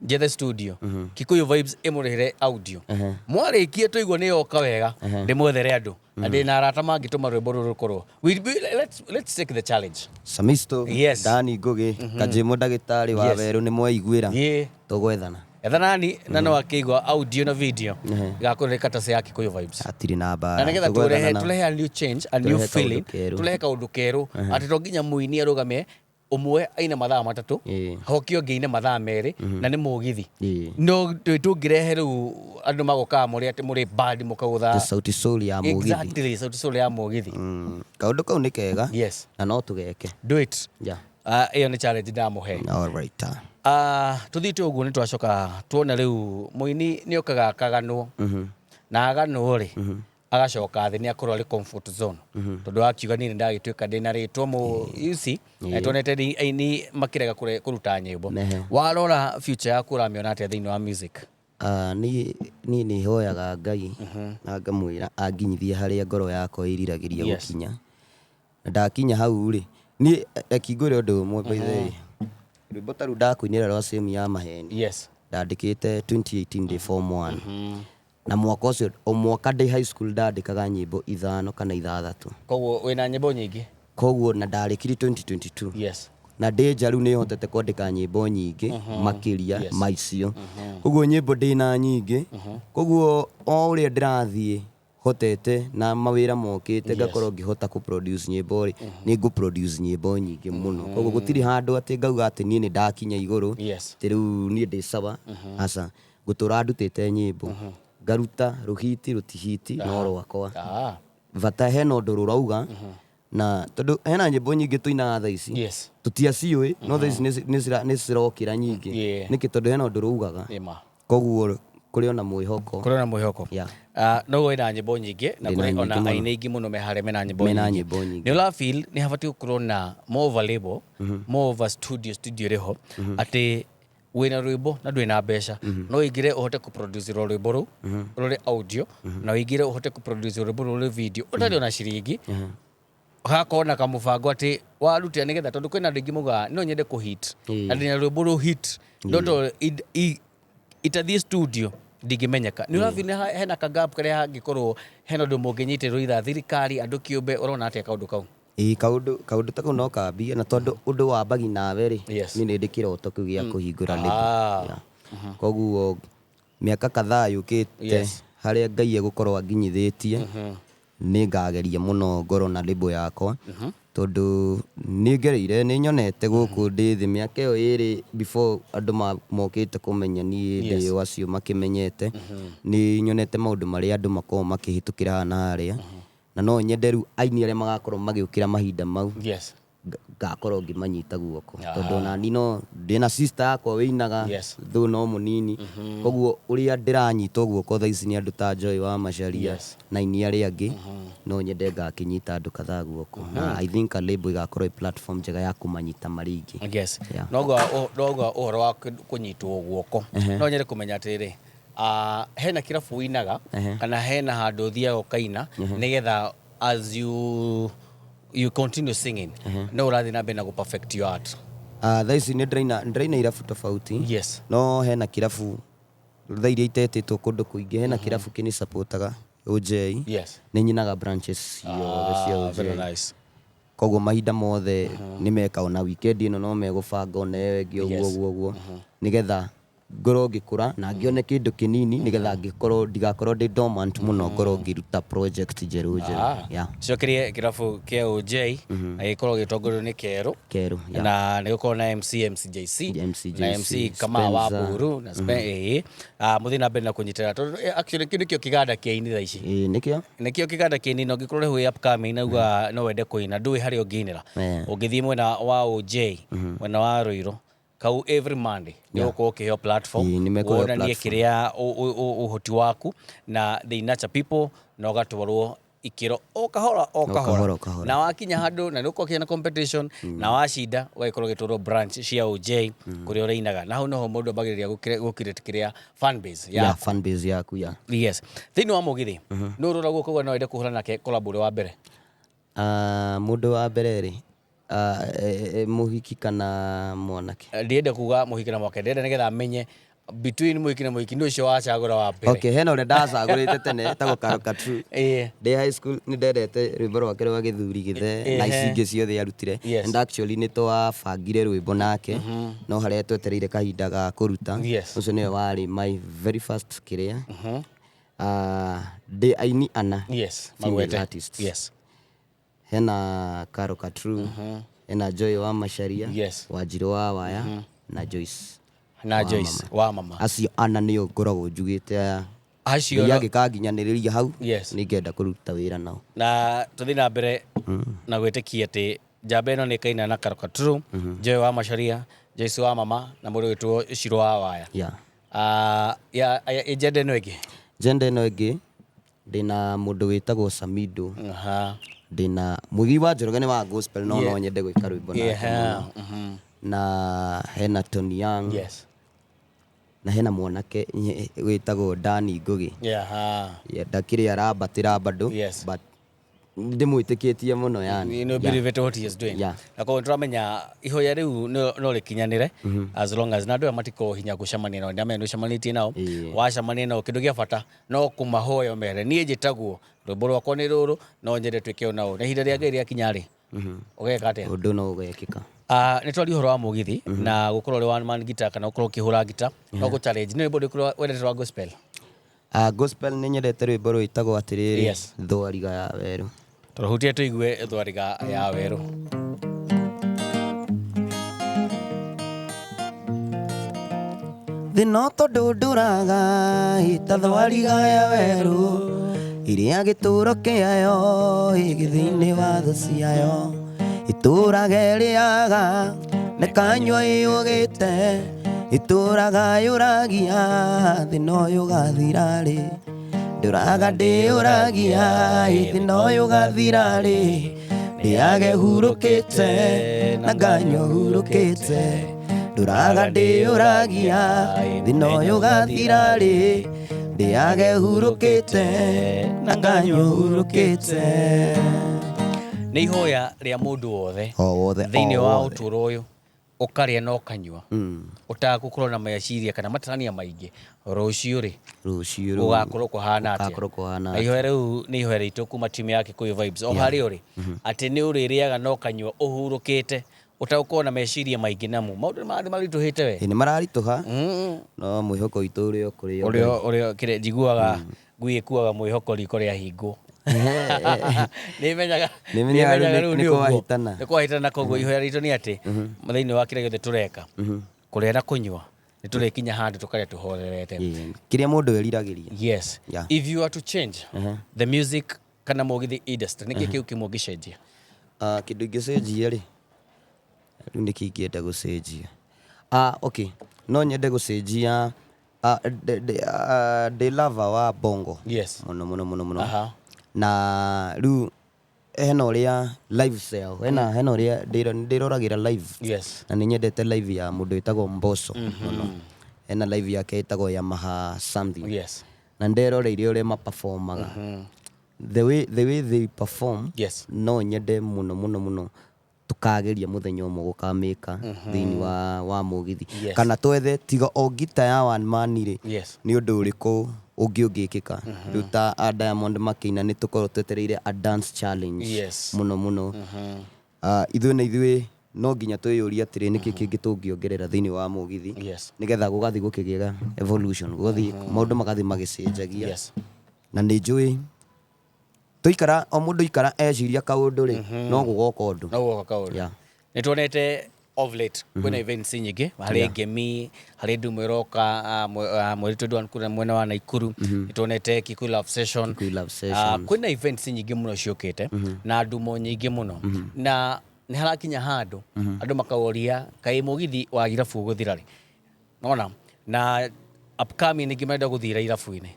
Jethe studio Kikuyu Vibes imurihire audio mwarikia tuigwo ni yoka wega ndimwethere andu andi na arata mangituma rwimbo rukorwo let's take the challenge Samisto Dani Ngugi Kanjemu ndagitari wa weru ni mwaiguira tugwethana ethanani na no akigwa audio na video gakoreka katase ya Kikuyu Vibes atiri na ba na nigetha turehe a new change a new feeling turehe kaundu keru ati to nginya muini arugamie umwe aina mathaa matatu hokio ngiine mathaa meri na ni Mugithi no tungire ru andu magoka muri ati muri band mukagutha Sauti Sol ya Mugithi exactly Sauti Sol ya Mugithi kaundu kau ni kega yes na no tugeke do it iyo ni challenge ndamuhe all right tuthite uguo ni twacoka tuona riu muini ni okaga kaganwo na aganwo ri agacoka thi ni akorwo ari comfort zone tondu akiuga ni ndagituika ndina ritwo mu UC tuonete aini makirega kuruta nyimbo warora future yaku uramiona atia thiini wa music ni hoyaga Ngai na ngamwira anginyithie haria ngoro yakwa iriragiria gukinya ndakinya hau ri ni ekingure undu umwe baithe rwimbo taru ndakuinira rwa same ya maheni ndandikite 2018 day form 1 na mwaka ucio o mwaka ndi high school ndandikaga nyimbo 5 kana 6 koguo wina nyimbo nyingi koguo na ndarikiri 2022 na ndi njaru ni hotete kwandika nyimbo nyingi makiria maicio koguo nyimbo ndina nyingi koguo o uria ndirathie hotete na mawira mokite ngakorwo ngihota ku produce nyimbo ri ni ngu produce nyimbo nyingi muno koguo gutiri handu ati ngauga ati ni ndakinya iguru tiru ni ndi sawa asa gutura ndutite nyimbo garuta ruhiti rutihiti no rwakwa vata heno nduru rauga na tondu hena nyimbo nyingi tuinaga thaa ici tutiaciui no thaa ici ni cirokira nyingi niki tondu hena nduru ugaga koguo kuri ona mwihoko no wina nyimbo nyingi na kuri ona aini ingi muno mehare mena nyimbo nyingi ni ula feel ni habati gukorwo na more available more of a studio reho ati wina rwimbo na ndwina mbeca no igire uhote ku produce rwimbo ru ruri audio na igire uhote ku produce rwimbo ruri video utari ona ciringi hakona kamubango ati warutia nigetha tondu kwina ndingi muga no nyende ku hit andi na rwimbo ru hit ndoto itathie studio ndigimenyeka ni urathi hena ka gap kare hangikorwo hena ndu munginyitirwo itha thirikari andu kiumbe urona atia kaundu kau kaundu ta no kambia na tondu undu wa bagi nawe ri ni ndi kiroto kiu gia kuhingura lebo koguo miaka kadhaa yukite haria Ngai egukorwo anginyithitie ni ngageria muno ngoro na lebo yakwa tondu ni ngereire ni nyonete guku ndi thi miaka iyo iri before andu mokite kumenya ni ndi wacio makimenyete ni nyonete maundu maria andu makorwo makihitukira na haria na no nyenderu aini aria magakorwo magiukira mahinda mau ngakorwo ngimanyita guoko tondu na nino ndina sister yakwa winaga thu no munini koguo uria ndiranyita guoko thaa ici ni andu ta Joy wa Macharia na ini aria angi no nyende ngakinyita andu kadhaa guoko na I think a label igakorwo platform njega ya kumanyita maringi nogo uhoro wa kunyitwo guoko no nyende kumenya atiri hena kirabu winaga kana hena handu thiaga ukaina nigetha as you continue singing no urathi na mbere na go perfect your art? Thaici nĩ ndĩraina irabu tofauti. Yes. No hena kirabu thaa iria itetĩtwo kũndũ kũingĩ, hena kirabu kĩnĩ supportaga OJ. Yes. Nĩ nyinaga branches cia OJ. Very nice. Koguo mahinda mothe nĩ meka ona weekend ĩno no megũbanga ona ĩngĩ ũguo nĩgetha ngorwo ngĩkũra na ngĩone kĩndũ kĩnini nĩgetha ndigakorwo ndĩ dormant mũno, ngorwo ngĩruta project njerũ. Cokerie kĩrabu kĩa OJ agĩkorwo gĩtongorio nĩ Kerũ na nĩ gũkorwo na MC na MC Kamau wa Buru na mũthĩ na mbere na kũnyitĩrĩra tondũ actually kĩu nĩkĩo kĩganda kĩa-ini thaa ici. Nĩkĩo kĩganda kĩa-ini na ũngĩkorwo wĩ upcoming nauga no wende kũina ndũĩ harĩa ũngĩinĩra. Ũngĩthiĩ mwena wa OJ mwena wa Rũirũ kau every Monday nĩ gũkorwo ũkĩheo platform wonanie kĩrĩa ũhoti waku na they nurture people na ũgatwarwo ikĩro o kahora na wakinya handũ na nĩ ũkorwo kĩna competition na wacinda ũgagĩkorwo gĩtwarwo branch cia OJ kũrĩa ũrĩinaga na hau noho mũndũ ambagĩrĩria gũkirĩte kĩrĩa fan base yaku. Yes. Thĩinĩ wa mũgithi nĩ ũroragwo kũgwa no wende kũhũra nake collab ũrĩa wa mbere? Mũndũ wa mbere rĩ mũhiki kana mwanake? Ndiende kuga mũhiki na mwanake, ndiende nĩgetha amenye between mũhiki na mũhiki nĩ ũcio wacagũra wa mbere. Okay, hena ũrĩa ndacagũrĩte tene tagwo Karoka True. Ndĩ high school nĩ ndendete rwĩmbo rwake rwa gĩthuri gĩthe na ici ingĩ ciothe arutire, and actually nĩ twabangire rwĩmbo nake no harĩa twetereire kahinda ga kũruta. Ũcio nĩwe warĩ my very first kĩrĩa ndĩ aini ana female artists. Hena Karoka True, hena Joy wa Macharia, Wanjirũ wa Waya na Joyce wa Mama. Acio ana nĩo ngoragwo njugĩte acio angĩkanginyanĩrĩria hau nĩngenda kũruta wĩra nao. Na tũthiĩ na mbere na gwĩtĩkia atĩ njamba ĩno nĩ ĩkaina na Karoka True, Joy wa Macharia, Joyce wa Mama na mũndũ wĩtwo Shirũ wa Waya. Agenda ĩno ĩngĩ? Agenda ĩno ĩngĩ ndĩna mũndũ wĩtagwo Samido. Ndĩna mũigi wa Njoroge wa gospel no nyende gwĩka rwĩmbo nake. Na hena Tony Young. Na hena mwanake wĩtagwo Dani Ngugi. Ndakĩrĩ arabatĩra bado but ndĩmwĩtĩkĩtie mũno yani. You know believe it what he is doing. Na kwa tũramenya ihoya rĩu no rĩkinyanĩre as long as na andũ matiko hinya gũcemania nao, ndamenya nĩũcemanĩtie nao, wacemania nao kĩndũ gĩa bata no kũmahoya mere niĩ njĩtagwo rwĩmbo rwakwa nĩ rũrũ no nyende twĩke ũna na ihinda rĩa Ngai rĩakinya rĩ ũgeka atĩa? Ũndũ no ũgekĩka. Nĩ twari ũhoro wa mũgithi na gũkorwo ũrĩ one man guitar kana gũkorwo ũkĩhũra guitar no gũ challenge nĩ rwĩmbo rũrĩkũ wendete rwa gospel? Gospel nĩ nyendete rwĩmbo rwĩtagwo atĩrĩrĩ Thwariga ya Werũ. Tũhutie tũigue Thwariga ya Werũ. Thĩna tondũ ndũraga ĩta Thwariga ya Werũ ĩrĩa gĩtũũro kĩayo gĩthĩ-inĩ wa thũ ciayo itũũraga ĩrĩaga na kanyua ĩyũgĩte itũũraga yũragia thĩna ũyũ ũgathira rĩ ndũraga ndĩyũragia thĩna ũyũ ũgathira rĩ ndĩage hurũkĩte na nganyua hurũkĩte ndũraga ndĩyũragia thĩna ũyũ ũgathira rĩ ndĩage hurũkĩte na nganyua hurũkĩte. Nĩ ihoya rĩa mũndũ wothe thĩinĩ wa ũtũũro ũyũ ũkarĩa na ũkanyua ũtagũkorwo na meciria kana matarania maingĩ rũciũ rĩ ũgakorwo kũhana atĩa? Na ihoya rĩu nĩ ihoya ritũ kuma timu ya Kikuyu Vibes o harĩa ũrĩ atĩ nĩ ũrĩrĩaga na ũkanyua ũhurũkĩte ũtagũkorwo na meciria maingĩ namo. Maũndũ nĩ maritũhĩte we? Nĩ mararitũha no mwĩhoko witũ ũrĩa ũrĩa kĩrĩa njiguaga ngui ĩkuaga mwĩhoko riko rĩa hingwo. Nĩmenyaga rĩu nĩ kwahĩtana. Koguo ihoya ritũ nĩ atĩ thĩinĩ wa kĩrĩa gĩothe tũreka kũrĩa na kũnyua nĩ tũrĩkinya handũ tũkarĩa tũhorerete kĩrĩa mũndũ eriragĩria. Yes. If you are to change the music kana mũgithi industry nĩkĩĩ kĩu kĩmwe ũngĩcenjia? Kĩndũ ingĩcenjia rĩ rĩu nĩkĩ ingĩenda gũcenjia? Okay, no nyende gũcenjia ndĩ lover wa bongo mũno na rĩu hena ũrĩa live sell hena ũrĩa ndĩroragĩra live na nĩ nyendete live ya mũndũ wĩtagwo Mbosso mũno. ena live yake ĩtagwo Yamaha something. Yes. Na nderoreire ũrĩa maperformaga. The way they perform, no nyende mũno tukageria mũthenya ũmwe gũkamĩka thĩinĩ wa mũgithi. Kana twethe tiga o gita ya one man rĩ, nĩ ũndũ ũrĩkũ ũngĩkĩka. Rĩu ta Diamond makĩina nĩ tũkorwo twetereire a dance challenge mũno. Ithuĩ no nginya twĩyũrie atĩrĩ nĩkĩ kĩngĩ tũngĩongerera thĩinĩ wa mũgithi nĩgetha gũgathiĩ gũkĩgĩa evolution, gũgathiĩ maũndũ magathiĩ magĩcenjagia. Na nĩ njũĩ tuikara o mũndũ ikara eciria kaũndũ rĩ no gũgoka ũndũ. Nĩ tuonete of late kwĩna events nyingĩ, harĩ ngemi, harĩ ndumo ĩroka mweri 21 kuna mwena wa Naikuru, nĩ tuonete Kikuyu Love Session, kwĩna events nyingĩ mũno ciũkĩte na ndumo nyingĩ mũno, na nĩ harakinya handũ andũ makaũria kaĩ mũgithi wa irabu gũthira rĩ, nona na upcoming ningĩ marenda gũthira irabu-inĩ.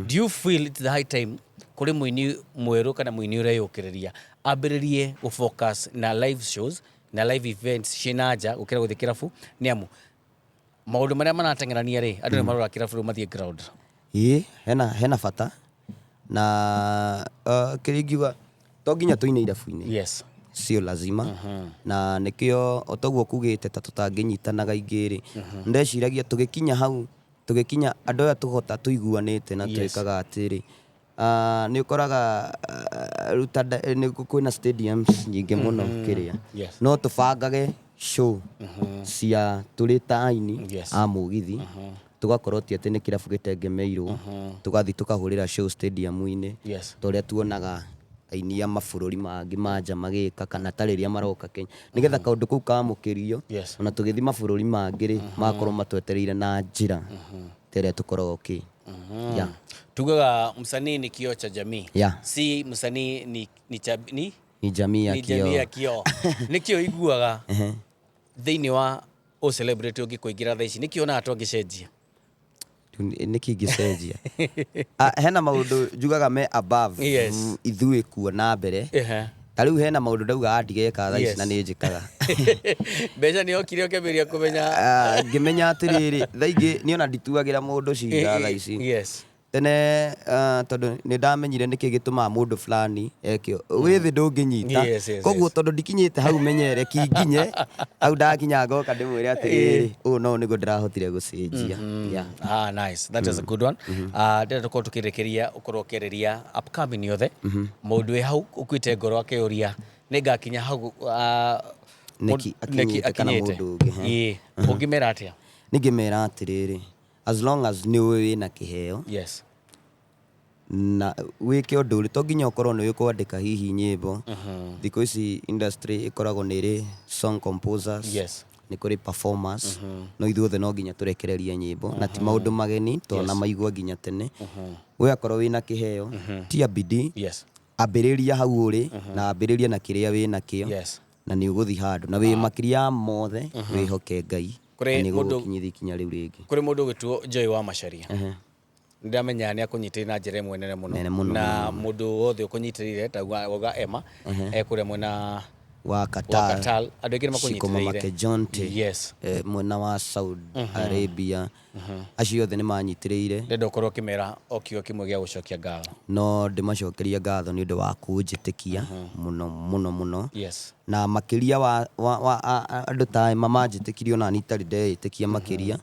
Do you feel it's the high time kũrĩ mũini mwerũ kana mũini ũreyũkĩrĩria ambĩrĩrie gũfocus na live shows na live events ciĩna nja gũkĩra gũthiĩ kĩrabu, nĩ amu maũndũ marĩa marateng'erania rĩ andũ nĩ marora kĩrabu rĩu mathiĩ ground? Hena bata na kĩringiuga to nginya tũine irabu-inĩ, sio lazima. Na nĩkĩo o toguo kugĩte ta tũtangĩnyitanaga ingĩ rĩ, ndeciragia tũgĩkinya hau, tũgĩkinya andũ aya tũhota tũiguanĩte na twĩkaga atĩrĩ, nĩ ũkoraga kwĩna stadiums nyingĩ mũno kĩrĩa, no tũbangage show cia tũrĩ ta aini a mũgithi, tugakorwo ti atĩ nĩ kĩrabu gĩtengemeirwo, tũgathiĩ tũkahũrĩra show stadium-inĩ ta ũrĩa tuonaga aini a mabũrũri mangĩ manja magĩka kana ta rĩrĩa maroka Kenya, nĩgetha kaũndũ kũu kamũkĩrio ona tũgĩthiĩ mabũrũri mangĩ rĩ magakorwo matwetereire na njĩra ta ĩrĩa tũkoragwo tugaga msanii ni kioo cha jamii, si msanii ni jamii ya kioo. Nikio iguaga thĩinĩ wa o celebrity ũngĩkũingĩra thaa ici nikio na atũ angĩcenjia nĩkĩ ingĩcenjia. Hena maũndũ njugaga me above ithuĩ kuona mbere. Ta rĩu hena maũndũ ndauga ndigeka thaa ici na nĩ njĩkaga. Mbeca nĩ okire ũkĩambĩrĩria kũmenya ngĩmenya atĩrĩrĩ thaa ingĩ nĩ ona ndituagĩra mũndũ ciira thaa ici. Tene tondũ nĩ ndamenyire nĩkĩ gĩtũmaga mũndũ fulani ekĩo wĩthĩ ndũngĩnyita, koguo tondũ ndikinyĩte hau menyere kinginye hau ndakinya ngoka ndĩmwĩre atĩrĩrĩ ũũ no nĩguo ndĩrahotire gũcenjia. Nice, that is a good one. Ndĩrenda tũkorwo tũkĩrĩkĩria ũkorwo ũkĩarĩria upcoming yothe mũndũ wĩ hau ũkuĩte ngoro akĩũria nĩ ngakinya hau nĩki akinyĩte kana mũndũ ũngĩ ũngĩmera atĩa? Nĩngĩmera atĩrĩrĩ, as long as nĩ ũĩ wĩna kĩheo na wĩke ũndũ ũrĩ to nginya ũkorwo nĩ kwandĩka hihi nyĩmbo. Thikũ ici industry ĩkoragwo nĩ ĩrĩ song composers, nĩ kũrĩ performers, no ithuothe no nginya tũrekererie nyĩmbo na ti maũndũ mageni tondũ maigua nginya tene. We akorwo wĩna kĩheo tia bidii, ambĩrĩria hau ũrĩ na ambĩrĩria na kĩrĩa wĩna kĩo na nĩ ũgũthiĩ handũ na wĩ makĩria mothe wĩhoke Ngai. Kũrĩ mũndũ ũgĩtwo Joy wa Macharia, ndamenya nĩ akũnyitĩrĩire na njĩra ĩmwe nene mũno, na mũndũ wothe ũkũnyitĩrĩire ta uga Emma ekũrĩa mwena wa Qatar, andũ aingĩ nĩ makũnyitĩrĩire mwena wa Saudi Arabia, acio othe nĩ manyitĩrĩire. Ndenda ũkorwo ũkĩmera o kiugo kĩmwe gĩa gũcokia ngatho? No ndĩmacokeria ngatho nĩ ũndũ wa kũnjĩtĩkia mũno, na makĩria wa andũ ta Emma manjĩtĩkirie ona nitarĩ ndeĩtĩkia makĩria.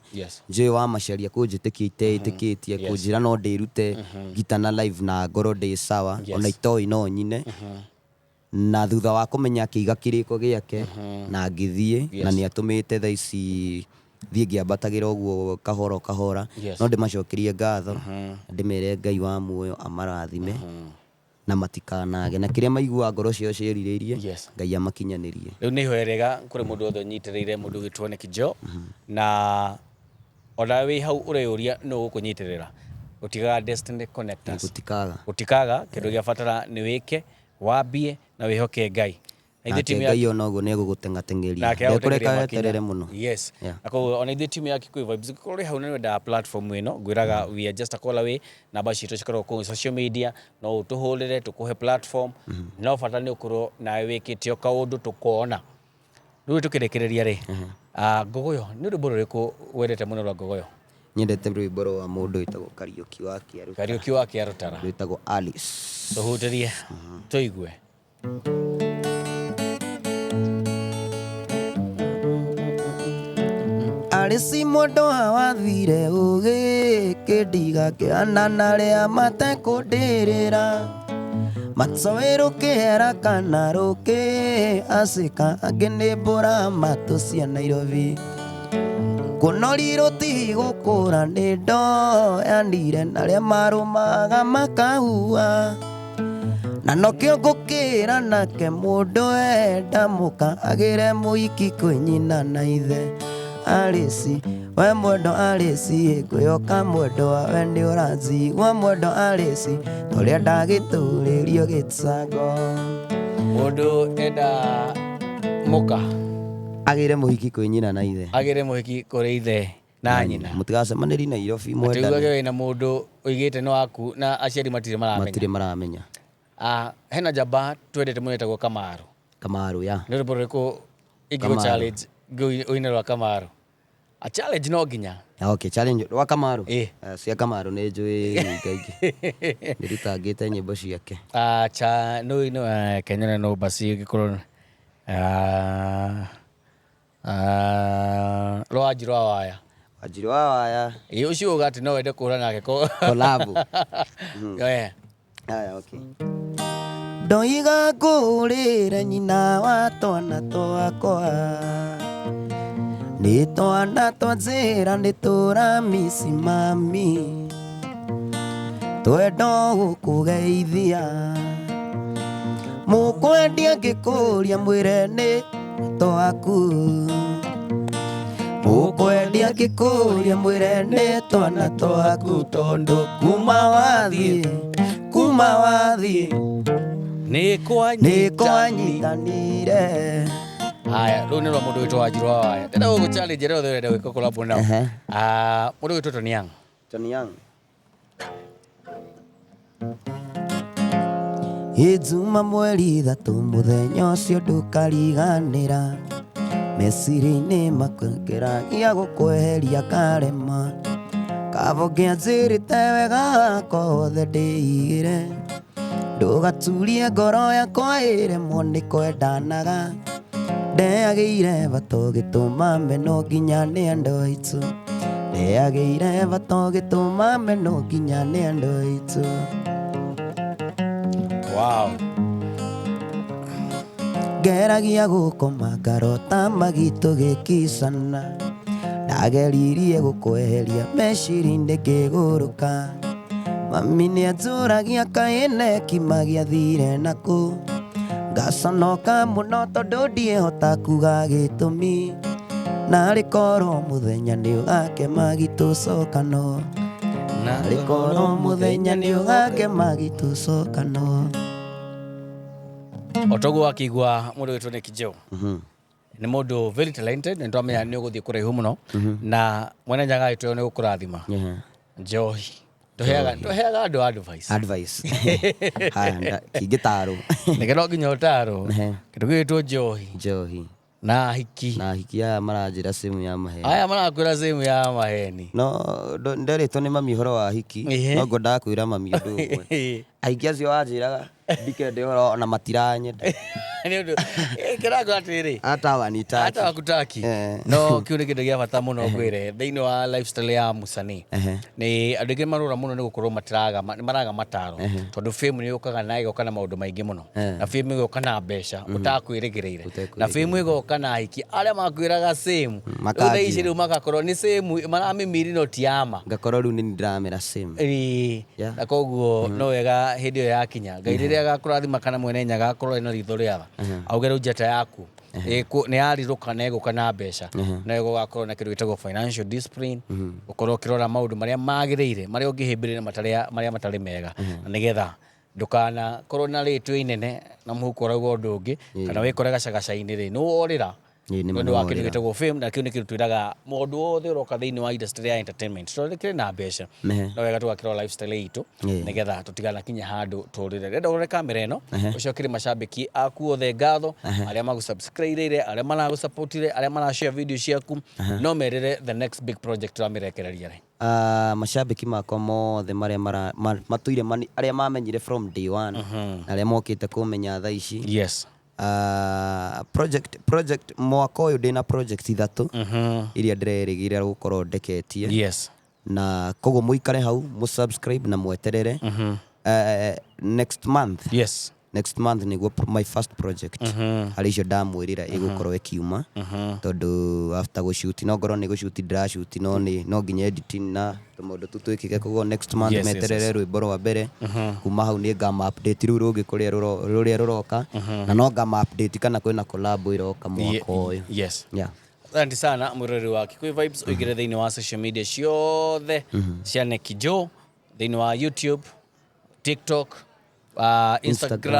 Joy wa Macharia kũnjĩtĩkia iteĩtĩkĩtie kũnjĩra no ndĩrute gita na live na ngoro ndĩ sawa ona itoĩ no nyine, na thutha wa kũmenya kĩiga kĩrĩko gĩake na ngĩthiĩ na nĩ atũmĩte thaa ici thiĩ ngĩambatagĩra ũguo kahora no ndĩmacokerie ngatho ndĩmere Ngai wa muoyo amarathime na matikanage na kĩrĩa maigua ngoro ciao ciĩrirĩirie Ngai amakinyanĩrie. Rĩu nĩ ihoerega kũrĩ mũndũ wothe ũnyitĩrĩire mũndũ wĩtwo nĩ Joe, na ona wĩ hau ũreyũria no gũkũnyitĩrĩra ũtigaga Destiny Connectors, ũtikaga kĩndũ gĩa batara nĩ wĩke wambie na wĩhoke Ngai. Ngai ona ũguo nĩ egũgũtengateng'eria ndekũreka weterere mũno. Na koguo ona ithuĩ timu ya Kikuyu Vibes kũrĩ hau nĩ wenda platform ĩno ngwĩraga we are just a call away. Namba citũ cikoragwo kũu social media, no ũtũhũrĩre tũkũhe platform, no bata nĩ ũkorwo nawe wĩkĩte o kaũndũ tũkona. Rĩu tũkĩrekereria rĩ, Ngogoyo nĩ rwĩmbo rũrĩkũ wendete mũno rwa Ngogoyo? nyendete rwimbo rwa mundu witagwo Kariuki wa Kiarutara. Kariuki wa Kiarutara witagwo Alice. Tuhuterie tuigue. Alice mundu wathire ugi kindiga kiana ria matekundirira matsoero kera kana roke asika agene bora matosia Nairobi kunoriro ti gukura ni ndo yandire naria marumaga makahua na nokio ngukira nake mundu enda muka agire muiki kwinyina na ithe. Alice we mwendo Alice kwiyoka mwendo wawe ndi urazigwa mwendo Alice turia ndagituririo gitsago Mundu enda muka agire muhiki kwinyina na ithe. Agire muhiki kuri ithe na nyina. Mutigacemaniri Nairobi mwendane. Atugaga wina mundu uigite no waku na aciari matire maramenya. Hena jaba twendete mwetagwo Kamaru. Kamaru ya. Ndio boreko igigo challenge uine rwa Kamaru. A challenge no ginya. Okay, challenge rwa Kamaru. Cia Kamaru ni njui kaingi. Ndirutangite nyimbo ciake. No Kenya no basi gikorwo Wanjiru wa Waya. Wanjiru wa Waya. Ucio ugati no wende kura nake collab. Aya, okay. Ndoiga ngurire nyina wa twana twakwa ni twana twa njira ni turamisi mami twendo gukugeithia mukwendia ngikuria mwire ni twaku mukwendia ngikuria mwire ni twana twaku tondu kuma wathie ni kwanyitanire. Aya, rĩu nĩ rwa mũndũ witũ Wanjiru wa Waya. Ndĩrenda gũgũ-challenge rĩothe ũrenda gwĩka collab nao. Mũndũ witũ Tony Young. Tony Young. Ijuma mweri ithatu muthenya ũcio ndũkariganĩra meciria-inĩ makũngeragia gũkweheria karema kabo ngĩanjĩrĩte wega kothe ndĩigĩre ndũgaturie ngoro yakwa ĩremwo nĩ kwendanaga ndeagĩire bato gĩtũma meno nginya nĩ andũ aitũ ndeagĩire bato gĩtũma meno nginya nĩ andũ aitũ. Wow. Ngeragia gũkoma ngarota magitũ gĩkicana ndageririe gũkweheria meciria-inĩ ngĩgũrũka mami nĩanjũragia kaĩ kima gĩathire nakũ ngaconoka mũno tondũ ndiĩhota kuga gĩtũmi narĩ korwo mũthenya nĩũgake magitũ cokano narĩ korwo mũthenya nĩũgake magitũ cokano. Otogo akigwa mũndũ witũ nĩ Kĩnjũ. Nĩ mũndũ very talented na nĩtwamenya nĩ ũgũthiĩ kũraihu mũno na mwene nyaga itũ nĩ gũkũrathima. Njohi Tuheaga andũ advice. Haya kingĩtarwo nĩkĩro nginya ũtarwo kĩndũ gĩtwo njohi na hiki aya maranjĩra sehemu ya maheni. Aya marakwĩra sehemu ya maheni. No nderetwo nĩ mami ũhoro wa hiki no ngwendaga kwĩra mami ũndũ ũmwe. Ahiki acio wanjĩraga ndikende ũhoro ona matiranyenda nĩ ũndũ kĩrago atĩrĩ hata wakutaki no kĩu nĩ kĩndũ gĩa bata mũno ngwĩre thĩinĩ wa lifestyle ya mũsanii nĩ andũ aingĩ marũra mũno nĩ gũkorwo maraga mataro tondũ fame nĩ yũkaga na ĩgoka na maũndũ maingĩ mũno na fame ĩgoka na mbeca ũtakwĩrĩgĩrĩire na fame ĩgoka na ahiki arĩa makwĩraga same rĩu thaa ici rĩu magakorwo nĩ same maramĩmiri no ti ama ngakorwo rĩu nĩ ndĩramera same na koguo no wega hĩndĩ ĩyo yakinya Ngai rĩrĩa agakũrathima kana mwene nyaga agakorwo ena ritho rĩega auge rĩu njata yaku nĩ yarirũka na ĩgũka na mbeca na ĩgũgakorwo na kĩndũ gĩtagwo financial discipline ũkorwo ũkĩrora maũndũ marĩa magĩrĩire marĩa ũngĩhĩmbĩrĩra marĩa matarĩ mega na nĩgetha ndũkanakorwo na rĩtwa inene na mũhuko ũrauga ũndũ ũngĩ kana wĩkore gacagaca-inĩ nĩ worĩra ndu wa kindu gitagwo fame na kiu ni kindu twiraga mundu wothe uroka thiini wa industry ya entertainment twandikire na mbeca no wega twakira lifestyle itu nigetha tutigana kinya handu turire renda ure kamera ino ucokire mashabiki aku othe ngatho aria magusubscribe aria managusupport aria manashare video ciaku no merire the next big project turamirekereria ri mashabiki makwa mothe maria matuire aria mamenyire from day one aria mokite kumenya thaa ici yes project mwaka uyu ndina project ithatu iria ndirerigire gukorwo ndeketie yes na koguo muikare hau mu subscribe na mweterere next month niguo my first project alicio ndamwirira igukorwo ikiuma tondu after go shoot no ngorwo ni go shoot dra shoot no nginya editing na tumundu tutwikike koguo next month meterere rwimbo rwa mbere kuma hau ni ngama update ru rungi kuria ruroka na no ngama update kana kwina collab iroka mwaka uyu yes asante sana murori wa Kikuyu Vibes uigire thiini wa social media ciothe cia Neki Joe thiini wa YouTube, TikTok, Instagram